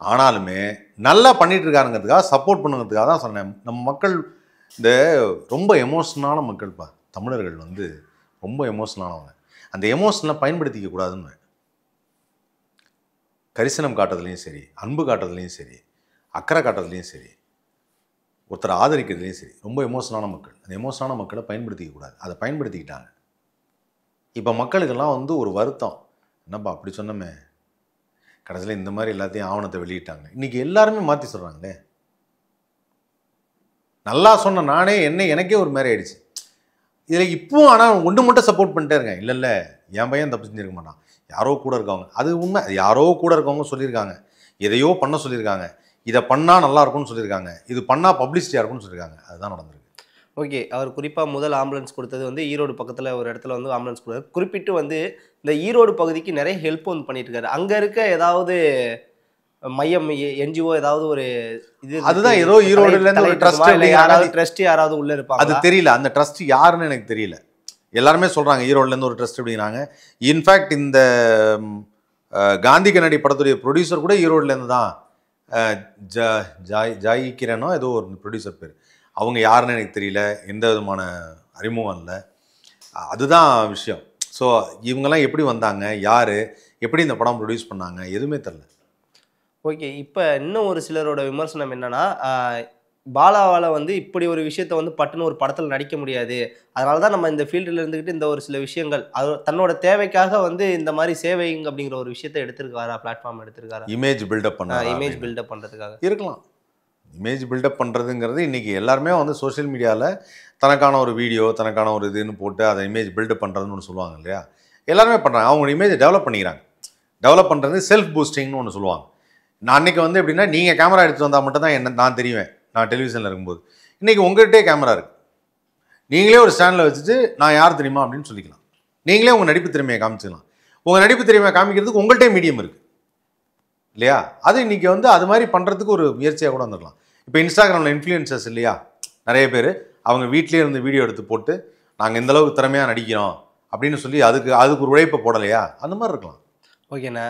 ஆனாலுமே நல்லா பண்ணிட்டு இருக்காருங்கிறதுக்காக சப்போர்ட் பண்ணுங்கிறதுக்காக தான் சொன்னேன். நம்ம மக்கள் இந்த ரொம்ப எமோஷனலான மக்கள்ப்பா, தமிழர்கள் வந்து ரொம்ப எமோஷனலானவங்க. அந்த எமோஷனலை பயன்படுத்திக்க கூடாதுன்னு. கரிசனம் காட்டுறதுலையும் சரி, அன்பு காட்டுறதுலையும் சரி, அக்கறை காட்டுறதுலையும் சரி, ஒருத்தரை ஆதரிக்கிறதுலையும் சரி, ரொம்ப எமோஷனலான மக்கள். அந்த எமோஷனலான மக்களை பயன்படுத்திக்க கூடாது. அதை பயன்படுத்திக்கிட்டாங்க. இப்போ மக்களுக்கெல்லாம் வந்து ஒரு வருத்தம், என்னப்பா அப்படி சொன்னோமே, கடைசியில் இந்த மாதிரி எல்லாத்தையும் ஆவணத்தை வெளியிட்டாங்க. இன்றைக்கி எல்லாருமே மாற்றி சொல்கிறாங்களே. நல்லா சொன்ன நானே எனக்கே ஒரு மாதிரி ஆயிடுச்சு இதில் இப்பவும். ஆனால் ஒன்று மட்டும் சப்போர்ட் பண்ணிட்டே இருக்கேன், இல்லை என் பையன் தப்பு செஞ்சிருக்க மாட்டான், யாரோ கூட இருக்கவங்க. அது உண்மை, யாரோ கூட இருக்கவங்க சொல்லியிருக்காங்க, எதையோ பண்ண சொல்லியிருக்காங்க, இதை பண்ணால் நல்லா இருக்கும்னு சொல்லியிருக்காங்க, இது பண்ணால் பப்ளிசிட்டியாக இருக்கும்னு சொல்லியிருக்காங்க. அதுதான் நடந்திருக்கு. ஓகே, அவர் குறிப்பாக முதல் ஆம்புலன்ஸ் கொடுத்தது வந்து ஈரோடு பக்கத்தில் ஒரு இடத்துல வந்து ஆம்புலன்ஸ் கொடுத்தாரு. குறிப்பிட்டு வந்து இந்த ஈரோடு பகுதிக்கு நிறைய ஹெல்ப் வந்து பண்ணிட்டு இருக்காரு. அங்கே இருக்க ஏதாவது மையம், என்ஜிஓ, ஏதாவது ஒரு இது, அதுதான் ஏதோ ஈரோடுலேருந்து ஒரு ட்ரஸ்ட், யாராவது ட்ரஸ்ட் யாராவது உள்ள இருப்பாங்க, அது தெரியல. அந்த ட்ரஸ்ட் யாருன்னு எனக்கு தெரியல. எல்லாருமே சொல்கிறாங்க ஈரோடுலேருந்து ஒரு ட்ரஸ்ட் அப்படிங்கிறாங்க. இன்ஃபேக்ட் இந்த காந்தி கண்ணாடி படத்துடைய ப்ரொடியூசர் கூட ஈரோடுலேருந்து தான், ஜாய் கிரணோ ஏதோ ஒரு ப்ரொடியூசர் பேர். அவங்க யாருன்னு எனக்கு தெரியல, எந்த விதமான அறிமுகம் இல்லை. அதுதான் விஷயம். ஸோ இவங்கெல்லாம் எப்படி வந்தாங்க, யார், எப்படி இந்த படம் ப்ரொடியூஸ் பண்ணாங்க, எதுவுமே தெரில. ஓகே, இப்போ இன்னும் ஒரு சிலரோட விமர்சனம் என்னன்னா, பாலாவால் வந்து இப்படி ஒரு விஷயத்த வந்து பட்டுன்னு ஒரு படத்தில் நடிக்க முடியாது, அதனால தான் நம்ம இந்த ஃபீல்டில் இருந்துக்கிட்டு இந்த ஒரு சில விஷயங்கள், அது தன்னோட தேவைக்காக வந்து இந்த மாதிரி சேவைங்க அப்படிங்கிற ஒரு விஷயத்தை எடுத்திருக்காரா, பிளாட்ஃபார்ம் எடுத்திருக்காரா, இமேஜ் பில்டப் பண்ண, இமேஜ் பில்டப் பண்ணுறதுக்காக இருக்கலாம். இமேஜ் பில்டப் பண்ணுறதுங்கிறது இன்றைக்கி எல்லாருமே வந்து சோஷியல் மீடியாவில் தனக்கான ஒரு வீடியோ, தனக்கான ஒரு இதுன்னு போட்டு அதை இமேஜ் பில்டப் பண்ணுறதுன்னு ஒன்று சொல்லுவாங்க இல்லையா. எல்லாருமே பண்ணுறாங்க, அவங்க இமேஜை டெவலப் பண்ணிக்கிறாங்க. டெவலப் பண்ணுறது செல்ஃப் பூஸ்டிங்னு ஒன்று சொல்லுவாங்க. நான் அன்றைக்கி வந்து எப்படின்னா, நீங்கள் கேமரா எடுத்துகிட்டு வந்தால் மட்டும் தான் நான் தெரிவேன், நான் டெலிவிஷனில் இருக்கும்போது. இன்றைக்கி உங்கள்கிட்டே கேமரா இருக்குது, நீங்களே ஒரு ஸ்டாண்டில் வச்சுட்டு நான் யார் தெரியுமா அப்படின்னு சொல்லிக்கலாம். நீங்களே உங்கள் நடிப்பு திறமையை காமிச்சிக்கலாம். உங்கள் நடிப்பு திறமையை காமிக்கிறதுக்கு உங்கள்கிட்டே மீடியம் இருக்குது இல்லையா. அது இன்றைக்கி வந்து அது மாதிரி பண்ணுறதுக்கு ஒரு முயற்சியாக கூட வந்துடலாம். இப்போ இன்ஸ்டாகிராமில் இன்ஃப்ளூயன்சர்ஸ் இல்லையா, நிறைய பேர் அவங்க வீட்டிலே இருந்து வீடியோ எடுத்து போட்டு நாங்கள் இந்தளவுக்கு திறமையாக நடிக்கிறோம் அப்படின்னு சொல்லி அதுக்கு ஒரு உழைப்பை போடலையா, அந்த மாதிரி இருக்கலாம். ஓகேண்ணா,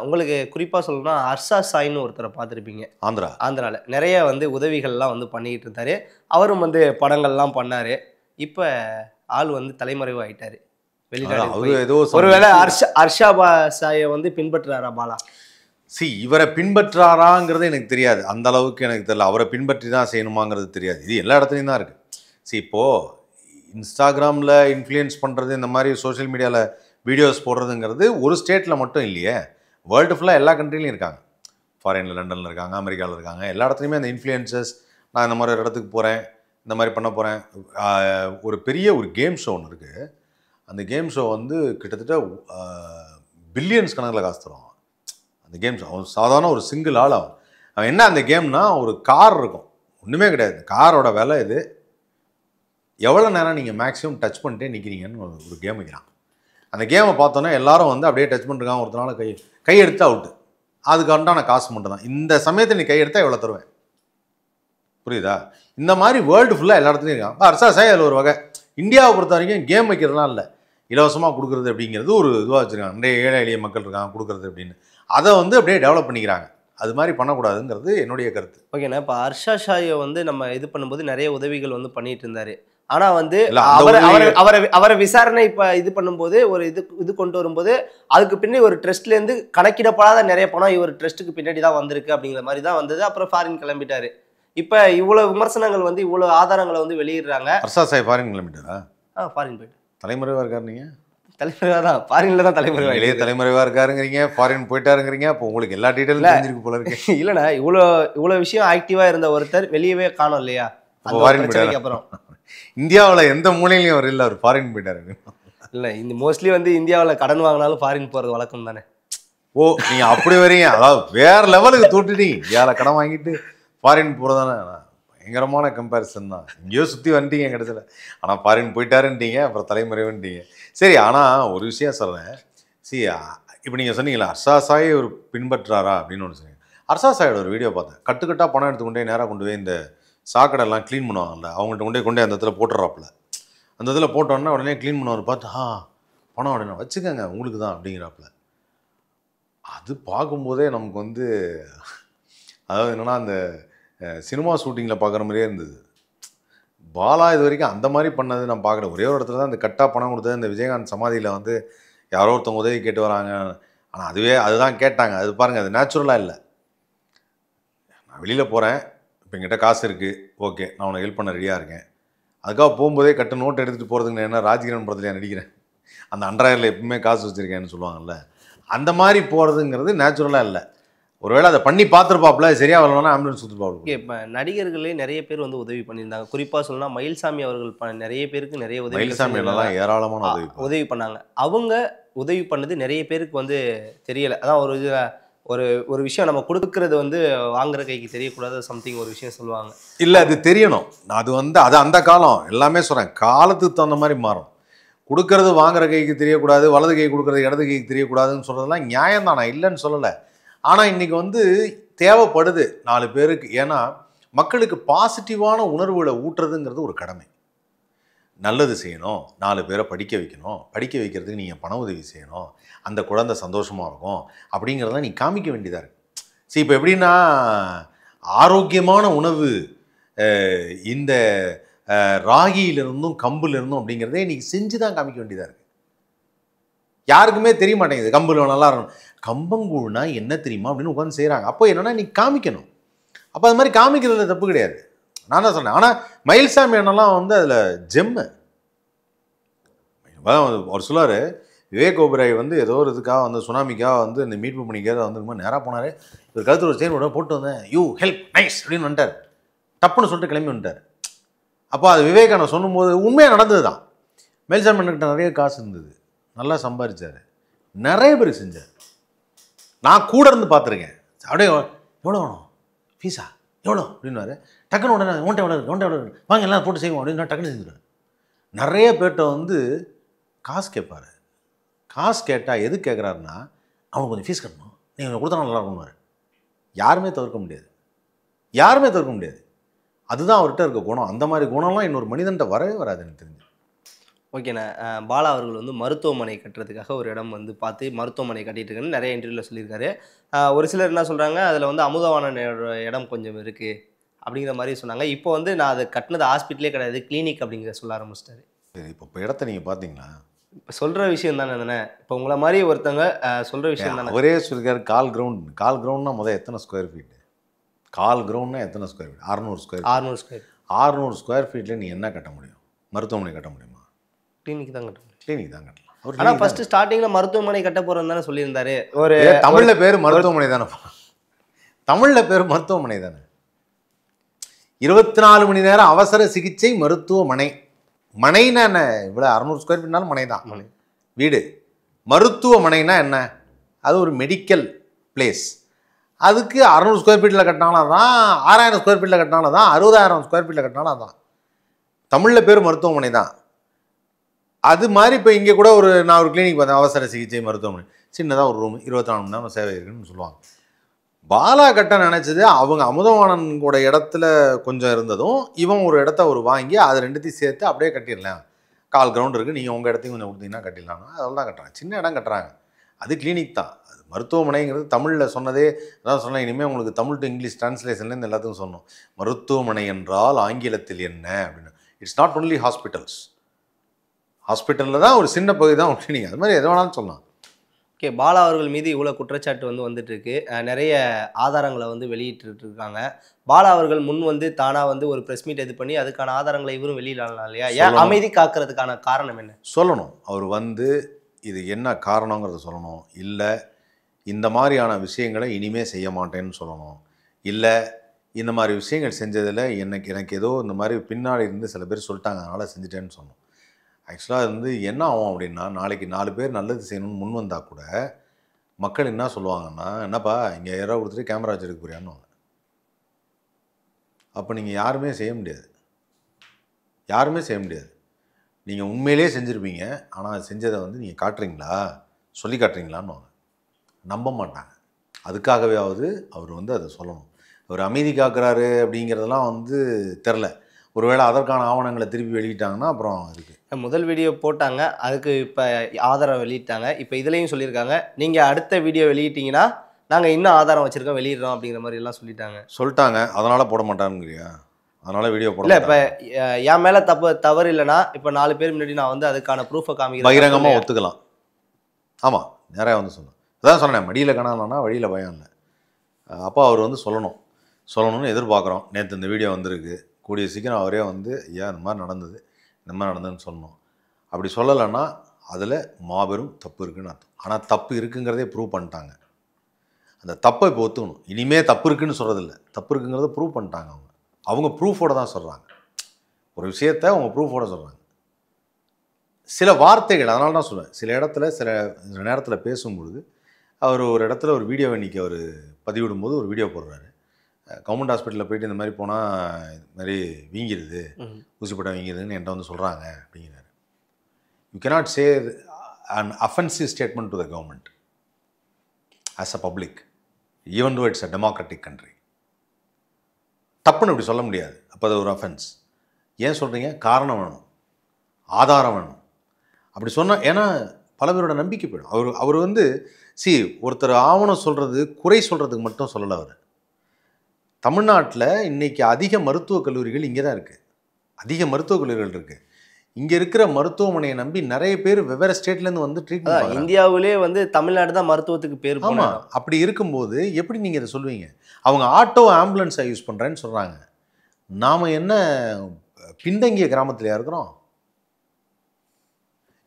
உங்களுக்கு குறிப்பாக சொல்லணும்னா ஹர்ஷா சாய்னு ஒருத்தரை பார்த்துருப்பீங்க, ஆந்திராவில் நிறைய வந்து உதவிகள்லாம் வந்து பண்ணிக்கிட்டு இருந்தார். அவரும் வந்து படங்கள்லாம் பண்ணார். இப்போ ஆள் வந்து தலைமறைவு ஆகிட்டார் வெளிநாடு. ஒருவேளை ஹர்ஷா சாயை வந்து பின்பற்றுறாரா பாலா? இவரை பின்பற்றாராங்கிறது எனக்கு தெரியாது, அந்த அளவுக்கு எனக்கு தெரியல. அவரை பின்பற்றி தான் செய்யணுமாங்கிறது தெரியாது. இது எல்லா இடத்துலையும் தான் இருக்குது. இப்போது இன்ஸ்டாகிராமில் இன்ஃப்ளூயன்ஸ் பண்ணுறது, இந்த மாதிரி சோஷியல் மீடியாவில் வீடியோஸ் போடுறதுங்கிறது ஒரு ஸ்டேட்டில் மட்டும் இல்லையே, வேர்ல்டு ஃபுல்லாக எல்லா கண்ட்ரிலையும் இருக்காங்க. ஃபாரினில், லண்டனில் இருக்காங்க, அமெரிக்காவில் இருக்காங்க, எல்லா இடத்துலையுமே அந்த இன்ஃப்ளூயன்சஸ், நான் இந்த மாதிரி ஒரு இடத்துக்கு போகிறேன், இந்த மாதிரி பண்ண போகிறேன். ஒரு பெரிய ஒரு கேம் ஷோ ஒன்று இருக்குது, அந்த கேம் ஷோ வந்து கிட்டத்தட்ட பில்லியன்ஸ் கணக்கில் காசு தருவான். அந்த கேம் ஷோ அவன் சாதாரண ஒரு சிங்கிள் ஆள் அவன் என்ன அந்த கேம்னா ஒரு கார் இருக்கும், ஒன்றுமே கிடையாது, காரோட விலை இது, எவ்வளோ நேரம் நீங்கள் மேக்ஸிமம் டச் பண்ணிட்டே நிற்கிறீங்கன்னு ஒரு கேம் வைக்கிறான். அந்த கேமை பார்த்தோன்னா எல்லாரும் வந்து அப்படியே டச் பண்ணிருக்காங்க, ஒருத்தனால கை எடுத்து அவுட்டு, அதுக்கான காசு மட்டும் தான். இந்த சமயத்தில் நீ கை எடுத்தால் எவ்வளோ தருவேன், புரியுதா? இந்த மாதிரி வேர்ல்டு ஃபுல்லாக எல்லா இடத்துலையும் இருக்கான். அரசாசாய் அதில் ஒரு வகை. இந்தியாவை பொறுத்த வரைக்கும் கேம் வைக்கிறதுலாம் இல்லை, இலவசமாக கொடுக்குறது அப்படிங்கிறது ஒரு இதுவாக வச்சுருக்காங்க. நிறைய ஏழை எளிய மக்கள் இருக்காங்க கொடுக்குறது அப்படின்னு, அதை வந்து அப்படியே டெவலப் பண்ணிக்கிறாங்க. அது மாதிரி பண்ணக்கூடாதுங்கிறது என்னுடைய கருத்து. ஓகேண்ணா, இப்போ ஹர்ஷா ஷாயை வந்து நம்ம இது பண்ணும்போது நிறைய உதவிகள் வந்து பண்ணிட்டு இருந்தாரு. ஆனால் வந்து அவரை விசாரணை இப்போ இது பண்ணும்போது ஒரு இது கொண்டு வரும்போது அதுக்கு பின்னாடி ஒரு ட்ரஸ்ட்லேருந்து கணக்கிடப்படாத நிறைய பணம் இவர் ட்ரஸ்ட்டுக்கு பின்னாடி தான் வந்திருக்கு அப்படிங்கிற மாதிரி தான் வந்தது. அப்புறம் ஃபாரின் கிளம்பிட்டாரு. இப்போ இவ்வளோ விமர்சனங்கள் வந்து இவ்வளோ ஆதாரங்களை வந்து வெளியிடுறாங்க. ஹர்ஷா சாய் ஃபாரின் கிளம்பிட்டாரா? ஃபாரின் போயிட்டு தலைமுறைவாக இருக்காரு. நீங்கள் தலைமுறைவாக தான் ஃபாரினில் தான் தலைமுறைவாக இளைய தலைமுறைவாக இருக்காருங்கிறீங்க, ஃபாரின் போயிட்டாருங்கிறீங்க. அப்போ உங்களுக்கு எல்லா டீட்டெயிலும் தெரிஞ்சிருக்கு போல இருக்கு. இல்லைண்ணா, இவ்வளோ விஷயம் ஆக்டிவாக இருந்த ஒருத்தர் வெளியவே காணும் இல்லையா? அப்புறம் இந்தியாவில் எந்த மூலையிலையும் அவர் இல்லை, அவர் ஃபாரின் போயிட்டாரு. இல்லை, இந்த மோஸ்ட்லி வந்து இந்தியாவில் கடன் வாங்கினாலும் ஃபாரின் போகிறது வழக்கம் தானே. ஓ, நீங்கள் அப்படி வரீங்க, அதாவது வேற லெவலுக்கு தூட்டுட்டீங்க. இந்தியாவில் கடன் வாங்கிட்டு ஃபாரின் போகிறதானே பயங்கரமான கம்பேரிசன் தான். எங்கேயோ சுற்றி வந்துட்டீங்க கடைசியில், ஆனால் ஃபாரின் போயிட்டாருன்ட்டீங்க, அப்புறம் தலைமுறைவுன்ட்டீங்க. சரி, ஆனால் ஒரு விஷயம் சொல்கிறேன். இப்போ நீங்கள் சொன்னீங்களா ஹர்ஷா சாயை ஒரு பின்பற்றாரா அப்படின்னு ஒன்று சொன்னீங்க. ஹர்ஷா சாயோட ஒரு வீடியோ பார்த்தேன். கட்டுக்கட்டாக பணம் எடுத்துக்கொண்டே நேராக கொண்டு போய் இந்த சாக்கடைலாம் க்ளீன் பண்ணுவாங்கல்ல, அவங்கள்ட்ட கொண்டே அந்த இடத்துல போட்டுறாப்புல. அந்த இடத்துல போட்டோன்னா உடனே க்ளீன் பண்ணுவார். பார்த்து பணம் உடனே வச்சுக்கோங்க உங்களுக்கு தான் அப்படிங்கிறாப்புல. அது பார்க்கும்போதே நமக்கு வந்து அதாவது என்னென்னா அந்த சினிமா ஷூட்டிங்கில் பார்க்குற மாதிரியே இருந்தது. பாலா இது வரைக்கும் அந்த மாதிரி பண்ணது நான் பார்க்கல. ஒரே ஒரு இடத்துல தான் இந்த கட்டாக பணம் கொடுத்தது, இந்த விஜயகாந்த் சமாதியில் வந்து யாரோ ஒருத்தவங்க உதவி கேட்டு வராங்க. ஆனால் அதுதான் கேட்டாங்க. அது பாருங்கள், அது நேச்சுரலாக இல்லை. நான் வெளியில் போகிறேன், இப்போ என்கிட்ட காசு இருக்குது, ஓகே நான் உனக்கு ஹெல்ப் பண்ண ரெடியாக இருக்கேன். அதுக்காக போகும்போதே கட்டு நோட்டு எடுத்துகிட்டு போகிறதுக்கு என்ன ராஜ்கிரண் படத்தில் நடிக்கிறேன், அந்த அண்டராயரில் எப்பவுமே காசு வச்சுருக்கேன்னு சொல்லுவாங்கல்ல, அந்த மாதிரி போகிறதுங்கிறது நேச்சுரலாக இல்லை. ஒருவேளை அதை பண்ணி பார்த்துருப்பாப்புல, சரியாக வரலன்னா ஆம்புலன்ஸ் கொடுத்துருப்பாப்புல. ஓகே, இப்போ நடிகர்களே நிறைய பேர் வந்து உதவி பண்ணியிருந்தாங்க. குறிப்பாக சொல்லணும்னா மயில்சாமி அவர்கள் நிறைய பேருக்கு நிறைய உதவி, மயில்சாமி எல்லாம் ஏராளமான உதவி பண்ணாங்க. அவங்க உதவி பண்ணது நிறைய பேருக்கு வந்து தெரியலை. அதான் ஒரு விஷயம் நம்ம கொடுக்கறது வந்து வாங்குற கைக்கு தெரியக்கூடாது, சம்திங் ஒரு விஷயம் சொல்லுவாங்க. இல்லை, அது தெரியணும். அது வந்து அது அந்த காலம் எல்லாமே சொல்கிறேன், காலத்துக்கு தகுந்த மாதிரி மாறும். கொடுக்கறது வாங்குற கைக்கு தெரியக்கூடாது, வலது கை கொடுக்கறது இடது கைக்கு தெரியக்கூடாதுன்னு சொல்கிறதுலாம் நியாயம் தான், நான் இல்லைன்னு சொல்லலை. ஆனால் இன்றைக்கி வந்து தேவைப்படுது 4 பேருக்கு. ஏன்னா மக்களுக்கு பாசிட்டிவான உணர்வுகளை ஊட்டுறதுங்கிறது ஒரு கடமை. நல்லது செய்யணும், 4 பேரை படிக்க வைக்கணும், படிக்க வைக்கிறதுக்கு நீங்கள் பண உதவி செய்யணும், அந்த குழந்தை சந்தோஷமாக இருக்கும் அப்படிங்கிறத நீ காமிக்க வேண்டியதாக இருக்குது. சரி, இப்போ எப்படின்னா ஆரோக்கியமான உணவு இந்த ராகியிலிருந்தும் கம்புலேருந்தும் அப்படிங்கிறதே இன்றைக்கி செஞ்சு தான் காமிக்க வேண்டியதாக இருக்குது. யாருக்குமே தெரிய மாட்டேங்குது கம்புல நல்லா இருக்கணும், கம்பங்கூழ்னா என்ன தெரியுமா அப்படின்னு உட்காந்து செய்கிறாங்க. அப்போ என்னென்னா நீ காமிக்கணும். அப்போ அது மாதிரி காமிக்கிறதுல தப்பு கிடையாது, நான் தான் சொன்னேன். ஆனால் மயில்சாமி அண்ணெல்லாம் வந்து அதில் ஜெம்மு. அவர் சொல்லார், விவேக் ஓபராய் வந்து ஏதோ ஒரு இதுக்காக வந்து சுனாமிக்காக வந்து இந்த மீட்பு பண்ணிக்காக வந்து நேராக போனார். ஒரு கருத்து ஒரு செயின் விட போட்டு வந்தேன், யூ ஹெல்ப் நைஸ் அப்படின்னு வந்துட்டார். டப்புன்னு சொல்லிட்டு கிளம்பி வந்துட்டார். அப்போ அது விவேக் அண்ணன் சொல்லும்போது உண்மையாக நடந்தது தான். மயில்சாமி அண்ணன்கிட்ட நிறைய காசு இருந்தது, நல்லா சம்பாதிச்சார், நிறைய பேருக்கு செஞ்சார். நான் கூட இருந்து பார்த்துருக்கேன். அப்படியே எவ்வளோ வேணும் ஃபீஸா எவ்வளோ அப்படின்னாரு. டக்குன்னு உடனே ஒன்றை எவ்வளோ வாங்க எல்லாம் போட்டு செய்வோம் அப்படின்னு டக்குன்னு செஞ்சுருவேன். நிறைய பேர்கிட்ட வந்து காசு கேட்பார். காசு கேட்டால் எது கேட்குறாருன்னா அவனுக்கு கொஞ்சம் ஃபீஸ் கட்டணும், நீங்கள் கொடுத்தா நல்லா இருக்கும்வார். யாருமே தவிர்க்க முடியாது. அதுதான் அவர்கிட்ட இருக்க குணம். அந்த மாதிரி குணம்லாம் இன்னொரு மனிதன்கிட்ட வரவே வராது எனக்கு தெரிஞ்சு. ஓகேண்ணா, பாலா அவர்கள் வந்து மருத்துவமனை கட்டுறதுக்காக ஒரு இடம் வந்து பார்த்து மருத்துவமனை கட்டிட்டு இருக்குன்னு நிறைய இன்டர்வியூவில் சொல்லியிருக்காரு. ஒரு சிலர் என்ன சொல்கிறாங்க, அதில் வந்து அமுதவாணனோட இடம் கொஞ்சம் இருக்குது அப்படிங்கிற மாதிரி சொன்னாங்க. இப்போ வந்து நான் அதை கட்டினது ஹாஸ்பிட்டலே கிடையாது, கிளினிக் அப்படிங்கிற சொல்ல ஆரம்பிச்சிட்டாரு. சரி, இப்போ இடத்த நீங்கள் பார்த்தீங்களா? இப்போ சொல்கிற விஷயம் தானே, இப்போ உங்களை மாதிரி ஒருத்தவங்க சொல்கிற விஷயம் தானே. ஒரே சொல்லியிருக்காரு கால் கிரவுண்ட்னா முதல் எத்தனை ஸ்கொயர் ஃபீட்? கால் கிரவுண்ட்னா எத்தனை ஸ்கொயர் ஃபீட்? 600 ஸ்கொயர் ஃபீட்டில் நீ என்ன கட்ட முடியும்? மருத்துவமனை கட்ட முடியுமா? கிளினிக் தான் கட்ட முடியும். கிளினிக் தான் கட்டலாம். ஆனால் ஃபர்ஸ்ட் ஸ்டார்டிங்கில் மருத்துவமனை கட்ட போகிறோம் தானே சொல்லியிருந்தாரு. ஒரு தமிழில் பேர் மருத்துவமனை தானே, தமிழில் பேர் மருத்துவமனை தானே. 24 மணி நேரம் அவசர சிகிச்சை மருத்துவமனை மனைனா என்ன, இவ்வளோ 600 ஸ்கொயர் ஃபீட்னாலும் மனை தான் வீடு. மருத்துவமனைனா என்ன, அது ஒரு மெடிக்கல் பிளேஸ். அதுக்கு 600 ஸ்கொயர் ஃபீட்டில் கட்டினாலும் தான், 6000 ஸ்கொயர் ஃபீட்டில் கட்டினாலும் தான், 60,000 ஸ்கொயர் ஃபீட்டில் கட்டினாலும் அதான். தமிழில் பேர் மருத்துவமனை தான். அது மாதிரி இப்போ இங்கே கூட நான் ஒரு கிளினிக் பார்த்தேன், அவசர சிகிச்சை மருத்துவமனை, சின்னதாக ஒரு ரூம், 24 மணி நேரம் சேவை இருக்குன்னு சொல்லுவாங்க. பாலா கட்ட நினச்சது அவங்க அமுதவாணன் கூட இடத்துல கொஞ்சம் இருந்ததும், இவன் ஒரு இடத்த வாங்கி அதை ரெண்டுத்தையும் சேர்த்து அப்படியே கட்டிடலாம், 4 கிரவுண்ட் இருக்குது, நீங்கள் உங்கள் இடத்தையும் கொஞ்சம் கொடுத்தீங்கன்னா கட்டிடலாம். அதெல்லாம் தான் கட்டுறாங்க, சின்ன இடம் கட்டுறாங்க. அது கிளினிக் தான். அது மருத்துவமனைங்கிறது தமிழில் சொன்னதே அதான் சொன்னேன். இனிமேல் உங்களுக்கு தமிழ் டு இங்கிலீஷ் டிரான்ஸ்லேஷன்லேருந்து எல்லாத்துக்கும் சொன்னோம். மருத்துவமனை என்றால் ஆங்கிலத்தில் என்ன அப்படின்னு. It's not only hospitals. ஹாஸ்பிட்டலில் தான் ஒரு சின்ன பகுதி தான் கிளினிக். அது மாதிரி எது வேணாலும் சொல்லலாம். ஓகே, பாலா அவர்கள் மீது இவ்வளோ குற்றச்சாட்டு வந்துட்டு இருக்கு. நிறைய ஆதாரங்களை வெளியிட்டு இருக்காங்க. பாலா அவர்கள் முன் தானா ஒரு ப்ரெஸ் மீட் இது பண்ணி அதுக்கான ஆதாரங்களை இவரும் வெளியிடலாம் இல்லையா? ஏன் அமைதி காக்கிறதுக்கான காரணம் என்ன சொல்லணும். அவர் இது என்ன காரணங்கிறத சொல்லணும். இல்லை இந்த மாதிரியான விஷயங்களை இனிமே செய்ய மாட்டேன்னு சொல்லணும். இல்லை இந்த மாதிரி விஷயங்கள் செஞ்சதில் எனக்கு ஏதோ இந்த மாதிரி பின்னாடி இருந்து சில பேர் சொல்லிட்டாங்க, அதனால் செஞ்சுட்டேன்னு சொல்லணும். ஆக்சுவலாக என்ன ஆகும் அப்படின்னா, நாளைக்கு 4 பேர் நல்லது செய்யணும்னு முன் வந்தால் கூட மக்கள் என்ன சொல்லுவாங்கன்னா, என்னப்பா இங்கே 1000 ரூபா கொடுத்துட்டு கேமரா வச்சுருக்க போறியான்னு. அப்போ நீங்கள் யாருமே செய்ய முடியாது. யாருமே செய்ய முடியாது. நீங்கள் உண்மையிலே செஞ்சுருப்பீங்க, ஆனால் அது செஞ்சதை நீங்கள் காட்டுறீங்களா, சொல்லி காட்டுறீங்களான்னு நம்ப மாட்டாங்க. அதுக்காகவேயாவது அவர் அதை சொல்லணும். அவர் அமைதி காக்குறாரு அப்படிங்கிறதெல்லாம் தெரில. ஒருவேளை அதற்கான ஆவணங்களை திருப்பி வெளியிட்டாங்கன்னா அப்புறம் அதுக்கு முதல் வீடியோ போட்டாங்க, அதுக்கு இப்போ ஆதாரம் வெளியிட்டாங்க. இப்போ இதுலேயும் சொல்லியிருக்காங்க, நீங்கள் அடுத்த வீடியோ வெளியிட்டீங்கன்னா நாங்கள் இன்னும் ஆதாரம் வச்சுருக்கோம் வெளியிடுறோம் அப்படிங்கிற மாதிரி எல்லாம் சொல்லிட்டாங்க. அதனால் போட மாட்டானுங்கிறியா? அதனால் வீடியோ போட இல்லை. இப்போ என் மேலே தவறு இல்லைன்னா இப்போ 4 பேர் முன்னாடி நான் அதுக்கான ப்ரூஃபை காமிக்கிறேன், பகிரங்கமாக ஒத்துக்கலாம். ஆமாம், நிறையா சொன்னேன். அதான் சொன்னேன், மடியில் காணாலன்னா வழியில் பயம் இல்லை. அப்போ அவர் சொல்லணும்னு எதிர்பார்க்குறோம். நேற்று இந்த வீடியோ வந்திருக்கு. கூடிய சீக்கிரம் அவரே ஐயா இந்த மாதிரி நடந்தது, இந்த மாதிரி நடந்ததுன்னு சொல்லணும். அப்படி சொல்லலைன்னா அதில் மாபெரும் தப்பு இருக்குதுன்னு அர்த்தம். ஆனால் தப்பு இருக்குங்கிறதே ப்ரூவ் பண்ணிட்டாங்க. அந்த தப்பை இப்போ ஒத்துக்கணும். இனிமேல் தப்பு இருக்குன்னு சொல்கிறதில்ல, தப்பு இருக்குங்கிறத ப்ரூவ் பண்ணிட்டாங்க. அவங்க ப்ரூஃபோடு தான் சொல்கிறாங்க. ஒரு விஷயத்தை அவங்க ப்ரூஃபோடு சொல்கிறாங்க. சில வார்த்தைகள், அதனால தான் சொல்லுவேன், சில இடத்துல சில நேரத்தில் பேசும்பொழுது அவர் ஒரு இடத்துல ஒரு வீடியோ இன்றைக்கி அவர் பதிவிடும்போது ஒரு வீடியோ போடுறாரு. கவர்மெண்ட் ஹாஸ்பிட்டலில் போயிட்டு இந்த மாதிரி போனால் இது மாதிரி வீங்கிடுது, ஊசிப்பட்டம் வீங்கிடுதுன்னு என்கிட்ட சொல்கிறாங்க அப்படிங்கிறாரு. You cannot say an offensive statement to the government as a public, even though it's a democratic country. தப்புன்னு இப்படி சொல்ல முடியாது. அப்போ அது ஒரு அஃபென்ஸ். ஏன் சொல்கிறீங்க? காரணம் வேணும், ஆதாரம் வேணும். அப்படி சொன்னால் ஏன்னா பல பேரோட நம்பிக்கை போயிடும். அவர் ஒருத்தர் ஆவணம் சொல்கிறது குறை சொல்கிறதுக்கு மட்டும் சொல்லலை. அவர் தமிழ்நாட்டில் இன்றைக்கி அதிக மருத்துவக் கல்லூரிகள் இங்கே தான் இருக்குது. அதிக மருத்துவக் கல்லூரிகள் இருக்குது. இங்கே இருக்கிற மருத்துவமனையை நம்பி நிறைய பேர் வெவ்வேறு ஸ்டேட்லேருந்து ட்ரீட்மெண்ட். இந்தியாவிலே தமிழ்நாடு தான் மருத்துவத்துக்கு பேர். ஆமாம். அப்படி இருக்கும்போது எப்படி நீங்கள் இதை சொல்லுவீங்க? அவங்க ஆட்டோ ஆம்புலன்ஸை யூஸ் பண்ணுறேன்னு சொல்கிறாங்க. நாம் என்ன பின்தங்கிய கிராமத்தில் இருக்கிறோம்?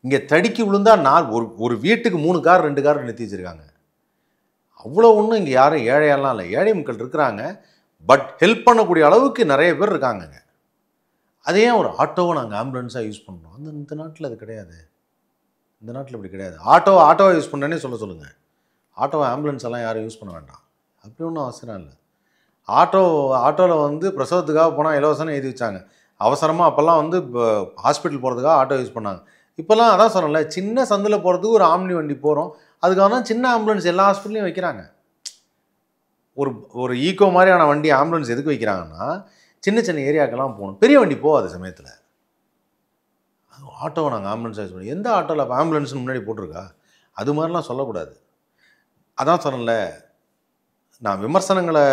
இங்கே தடிக்கி விழுந்தால் ஒரு வீட்டுக்கு 3 கார் 2 கார் நிறுத்தி வச்சுருக்காங்க. அவ்வளோ ஒன்றும் இங்கே யாரும் ஏழையெல்லாம் இல்லை. ஏழை மக்கள் இருக்கிறாங்க, பட் ஹெல்ப் பண்ணக்கூடிய அளவுக்கு நிறைய பேர் இருக்காங்கங்க. அதே ஏன் ஒரு ஆட்டோவை நாங்கள் ஆம்புலன்ஸாக யூஸ் பண்ணுறோம்? இந்த நாட்டில் அது கிடையாது. இந்த நாட்டில் இப்படி கிடையாது. ஆட்டோவை யூஸ் பண்ணுறேன்னே சொல்லுங்கள். ஆட்டோவை ஆம்புலன்ஸ் எல்லாம் யாரும் யூஸ் பண்ண வேண்டாம், அப்படி ஒன்றும் அவசரம் இல்லை. ஆட்டோவில் பிரசவத்துக்காக போனால் இலவசம்னு எழுதி வச்சாங்க. அவசரமாக அப்போல்லாம் இப்போ ஹாஸ்பிட்டல் போகிறதுக்காக ஆட்டோ யூஸ் பண்ணாங்க. இப்போல்லாம் அதான் சொன்னல, சின்ன சந்தில் போகிறதுக்கு ஒரு ஆம்னி வண்டி போகிறோம். அதுக்காக தான் சின்ன ஆம்புலன்ஸ் எல்லா ஹாஸ்பிட்டலையும் வைக்கிறாங்க. ஒரு ஈக்கோ மாதிரியான வண்டி ஆம்புலன்ஸ் எதுக்கு வைக்கிறாங்கன்னா, சின்ன சின்ன ஏரியாக்கெல்லாம் போகணும். பெரிய வண்டி போகாது சமயத்தில். ஆட்டோவை நாங்கள் ஆம்புலன்ஸ் யூஸ் பண்ணுவோம். எந்த ஆட்டோவில் இப்போ ஆம்புலன்ஸ்னு முன்னாடி போட்டிருக்கா? அது மாதிரிலாம் சொல்லக்கூடாது. அதான் சொன்னல, நான் விமர்சனங்களை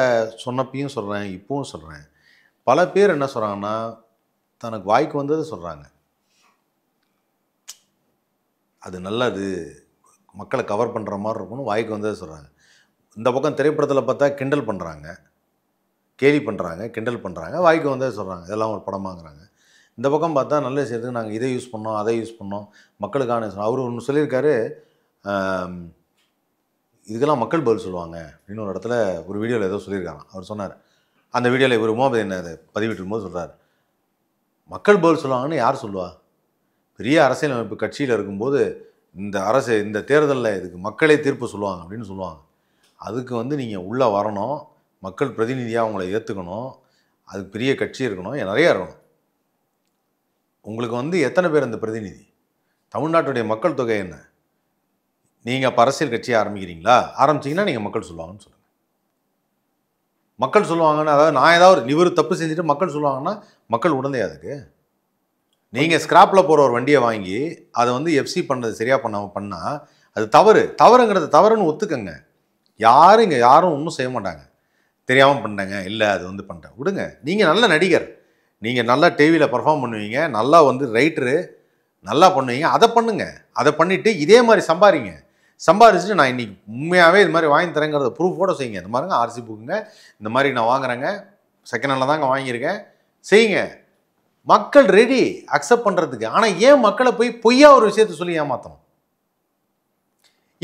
சொன்னப்பையும் சொல்கிறேன், இப்பவும் சொல்கிறேன். பல பேர் என்ன சொல்கிறாங்கன்னா, தனக்கு வாய்க்கு வந்தது சொல்கிறாங்க. அது நல்லது, மக்களை கவர் பண்ணுற மாதிரி இருக்கணும், வாய்க்கு வந்ததை சொல்கிறாங்க. இந்த பக்கம் திரைப்படத்தில் பார்த்தா கிண்டல் பண்ணுறாங்க, கேலி பண்ணுறாங்க, கிண்டல் பண்ணுறாங்க, வாய்க்கு வந்ததை சொல்கிறாங்க, இதெல்லாம் ஒரு படமாகறாங்க. இந்த பக்கம் பார்த்தா நல்ல செய்யறதுக்கு நாங்கள் இதை யூஸ் பண்ணோம், அதை யூஸ் பண்ணோம், மக்களுக்கான அவர் ஒன்று சொல்லியிருக்காரு, இதுக்கெல்லாம் மக்கள் பதில் சொல்லுவாங்க அப்படின்னு ஒரு இடத்துல ஒரு வீடியோவில் ஏதோ சொல்லியிருக்காங்க. அவர் சொன்னார், அந்த வீடியோவில் இவர் உமாபதி என்ன அதை பதிவிட்டுருக்கும்போது சொல்கிறார், மக்கள் பதில் சொல்லுவாங்கன்னு யார் சொல்லுவா? பெரிய அரசியலமைப்பு கட்சியில் இருக்கும்போது இந்த தேர்தலில் இதுக்கு மக்களே தீர்ப்பு சொல்லுவாங்க அப்படின்னு சொல்லுவாங்க. அதுக்கு வந்து நீங்கள் உள்ளே வரணும், மக்கள் பிரதிநிதியாக அவங்கள ஏற்றுக்கணும், அதுக்கு பெரிய கட்சி இருக்கணும், நிறையா இருக்கணும். உங்களுக்கு வந்து எத்தனை பேர் அந்த பிரதிநிதி? தமிழ்நாட்டுடைய மக்கள் தொகை என்ன? நீங்கள் இப்போ அரசியல் கட்சியை ஆரம்பிக்கிறீங்களா? ஆரம்பிச்சிங்கன்னா நீங்கள் மக்கள் சொல்லுவாங்கன்னு சொல்லுங்கள். மக்கள் சொல்லுவாங்கன்னா, அதாவது நான் ஏதாவது இவர் தப்பு செஞ்சுட்டு மக்கள் சொல்லுவாங்கன்னா மக்கள் உடனே அதுக்கு நீங்கள் ஸ்கிராப்பில் போகிற ஒரு வண்டியை வாங்கி அதை வந்து எஃப்சி பண்ணுறது சரியாக பண்ணால் அது தவறுங்கிறது தவறுன்னு ஒத்துக்கங்க. யாரும் ஒன்றும் செய்ய மாட்டாங்க. தெரியாமல் பண்ணிட்டாங்க, இல்லை அது வந்து பண்ணிட்டேன் விடுங்க. நீங்கள் நல்ல நடிகர், நீங்கள் நல்லா டிவியில் பர்ஃபார்ம் பண்ணுவீங்க, நல்லா வந்து ரைட்டரு, நல்லா பண்ணுவீங்க, அதை பண்ணுங்க. அதை பண்ணிவிட்டு இதே மாதிரி சம்பாரிச்சுட்டு நான் இன்றைக்கி உண்மையாகவே இது மாதிரி வாங்கி தரேங்கிறத ப்ரூஃபோடு செய்யுங்க. இந்த மாதிரிங்க ஆர்சி புக்குங்க, இந்த மாதிரி நான் வாங்குறேங்க, செகண்ட் ஹேண்டில் தாங்க வாங்கியிருக்கேன், செய்யுங்க. மக்கள் ரெடி அக்செப்ட் பண்ணுறதுக்கு. ஆனால் ஏன் மக்களை போய் பொய்யா ஒரு விஷயத்தை சொல்லி ஏமாற்றணும்?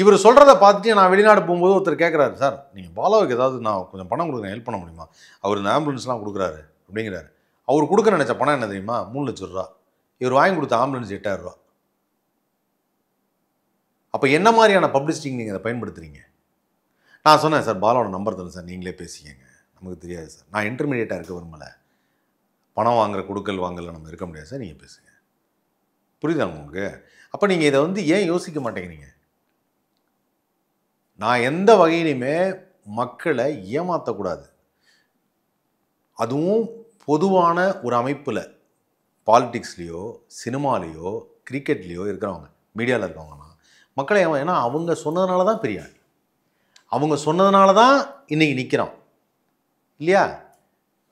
இவர் சொல்கிறத பார்த்துட்டு நான் வெளிநாடு போகும்போது ஒருத்தர் கேட்குறாரு, சார் நீங்கள் பாலாவுக்கு ஏதாவது நான் கொஞ்சம் பணம் கொடுக்குறேன், ஹெல்ப் பண்ண முடியுமா? அவர் இந்த ஆம்புலன்ஸ்லாம் கொடுக்குறாரு அப்படிங்கிறாரு. அவர் கொடுக்க நினச்ச பணம் என்ன தெரியுமா? 3 லட்சம் ரூபா. இவர் வாங்கி கொடுத்த ஆம்புலன்ஸ் 8000 ரூபா. அப்போ என்ன மாதிரியான பப்ளிசிட்டிங் நீங்கள் அதை பயன்படுத்துகிறீங்க? நான் சொன்னேன், சார் பாலாவோட நம்பர் தரேன் சார், நீங்களே பேசிக்கங்க, நமக்கு தெரியாது சார், நான் இன்டர்மீடியேட்டாக இருக்க விரும்பலை, பணம் வாங்குற கொடுக்கல் வாங்கல நம்ம இருக்க முடியாது சார், நீங்கள் பேசுங்க. புரியுதா உங்களுக்கு? அப்போ நீங்கள் இதை வந்து ஏன் யோசிக்க மாட்டேங்கிறீங்க? நான் எந்த வகையிலுமே மக்களை ஏமாற்றக்கூடாது. அதுவும் பொதுவான ஒரு அமைப்பில், பாலிடிக்ஸ்லேயோ சினிமாலேயோ கிரிக்கெட்லேயோ இருக்கிறவங்க, மீடியாவில் இருக்கிறவங்கன்னா மக்களை ஏன்னா அவங்க சொன்னதுனால தான் பெரிய ஆள், அவங்க சொன்னதுனால தான் இன்றைக்கி நிற்கிறோம் இல்லையா?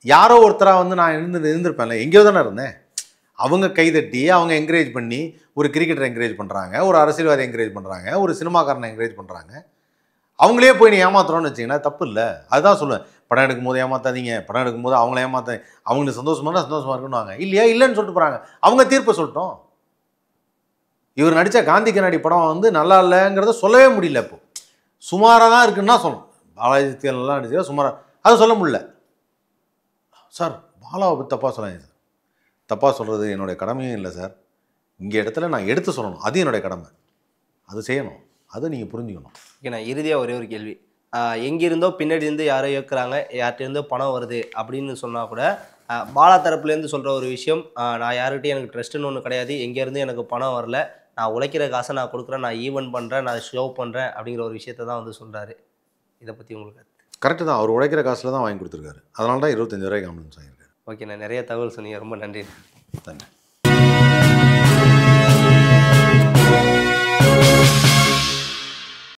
யாரோ ஒருத்தராக வந்து நான் இருந்திருப்பேன்ல, எங்கேயோ தானே இருந்தேன். அவங்க கைதட்டி அவங்க என்கரேஜ் பண்ணி ஒரு கிரிக்கெட்டரை என்கரேஜ் பண்ணுறாங்க, ஒரு அரசியல்வாதி என்கரேஜ் பண்ணுறாங்க, ஒரு சினிமாக்காரனை என்கரேஜ் பண்ணுறாங்க. அவங்களே போய் நீ ஏமாத்துறோன்னு வச்சிங்கன்னா தப்பு இல்லை. அதுதான் சொல்லுவேன், படம் எடுக்கும்போது ஏமாத்தாதீங்க, படம் எடுக்கும்போது அவங்கள அவங்களுக்கு சந்தோஷமாக இருக்குன்னுவாங்க. இல்லையா? இல்லைன்னு சொல்லிட்டு போகிறாங்க. அவங்க தீர்ப்பை சொல்லட்டும். இவர் நடித்த காந்தி கண்ணாடி படம் வந்து நல்லா இல்லைங்கிறத சொல்லவே முடியல. இப்போ சுமாராக தான் இருக்குன்னா சொல்லணும். பாலாஜி நல்லா நடிச்சா சுமாராக, அதை சொல்ல முடியல. சார் பாலாவை பற்றி தப்பாக சொல்லாங்க சார். தப்பாக சொல்கிறது என்னுடைய கடமையும் இல்லை சார். இங்கே இடத்துல நான் எடுத்து சொல்லணும், அது என்னுடைய கடமை, அது செய்யணும், அதை நீங்கள் புரிஞ்சுக்கணும். ஓகே, நான் இறுதியாக ஒரே ஒரு கேள்வி. எங்கிருந்தோ பின்னாடி இருந்து யாரோ இயக்குறாங்க, யார்கிட்டேருந்தோ பணம் வருது அப்படின்னு சொன்னால் கூட பாலா தரப்புலேருந்து சொல்கிற ஒரு விஷயம், நான் யார்கிட்டையும் எனக்கு ட்ரஸ்ட்டுன்னு ஒன்று கிடையாது, எங்கேருந்து எனக்கு பணம் வரல, நான் உழைக்கிற காசை நான் கொடுக்குறேன், நான் ஈவெண்ட் பண்ணுறேன், நான் ஷோ பண்ணுறேன் அப்படிங்கிற ஒரு விஷயத்தை தான் வந்து சொல்கிறாரு. இதை பற்றி உங்களுக்கு கரெக்டு தான். அவர் உழைக்கிற காசில் தான் வாங்கி கொடுத்துருக்காரு. அதனால தான் 25,000 ஆம்புலன்ஸ் வாங்கியிருக்காரு. ஓகே, நான் நிறைய தகவல் சொன்னீங்க, ரொம்ப நன்றி. நன்றி.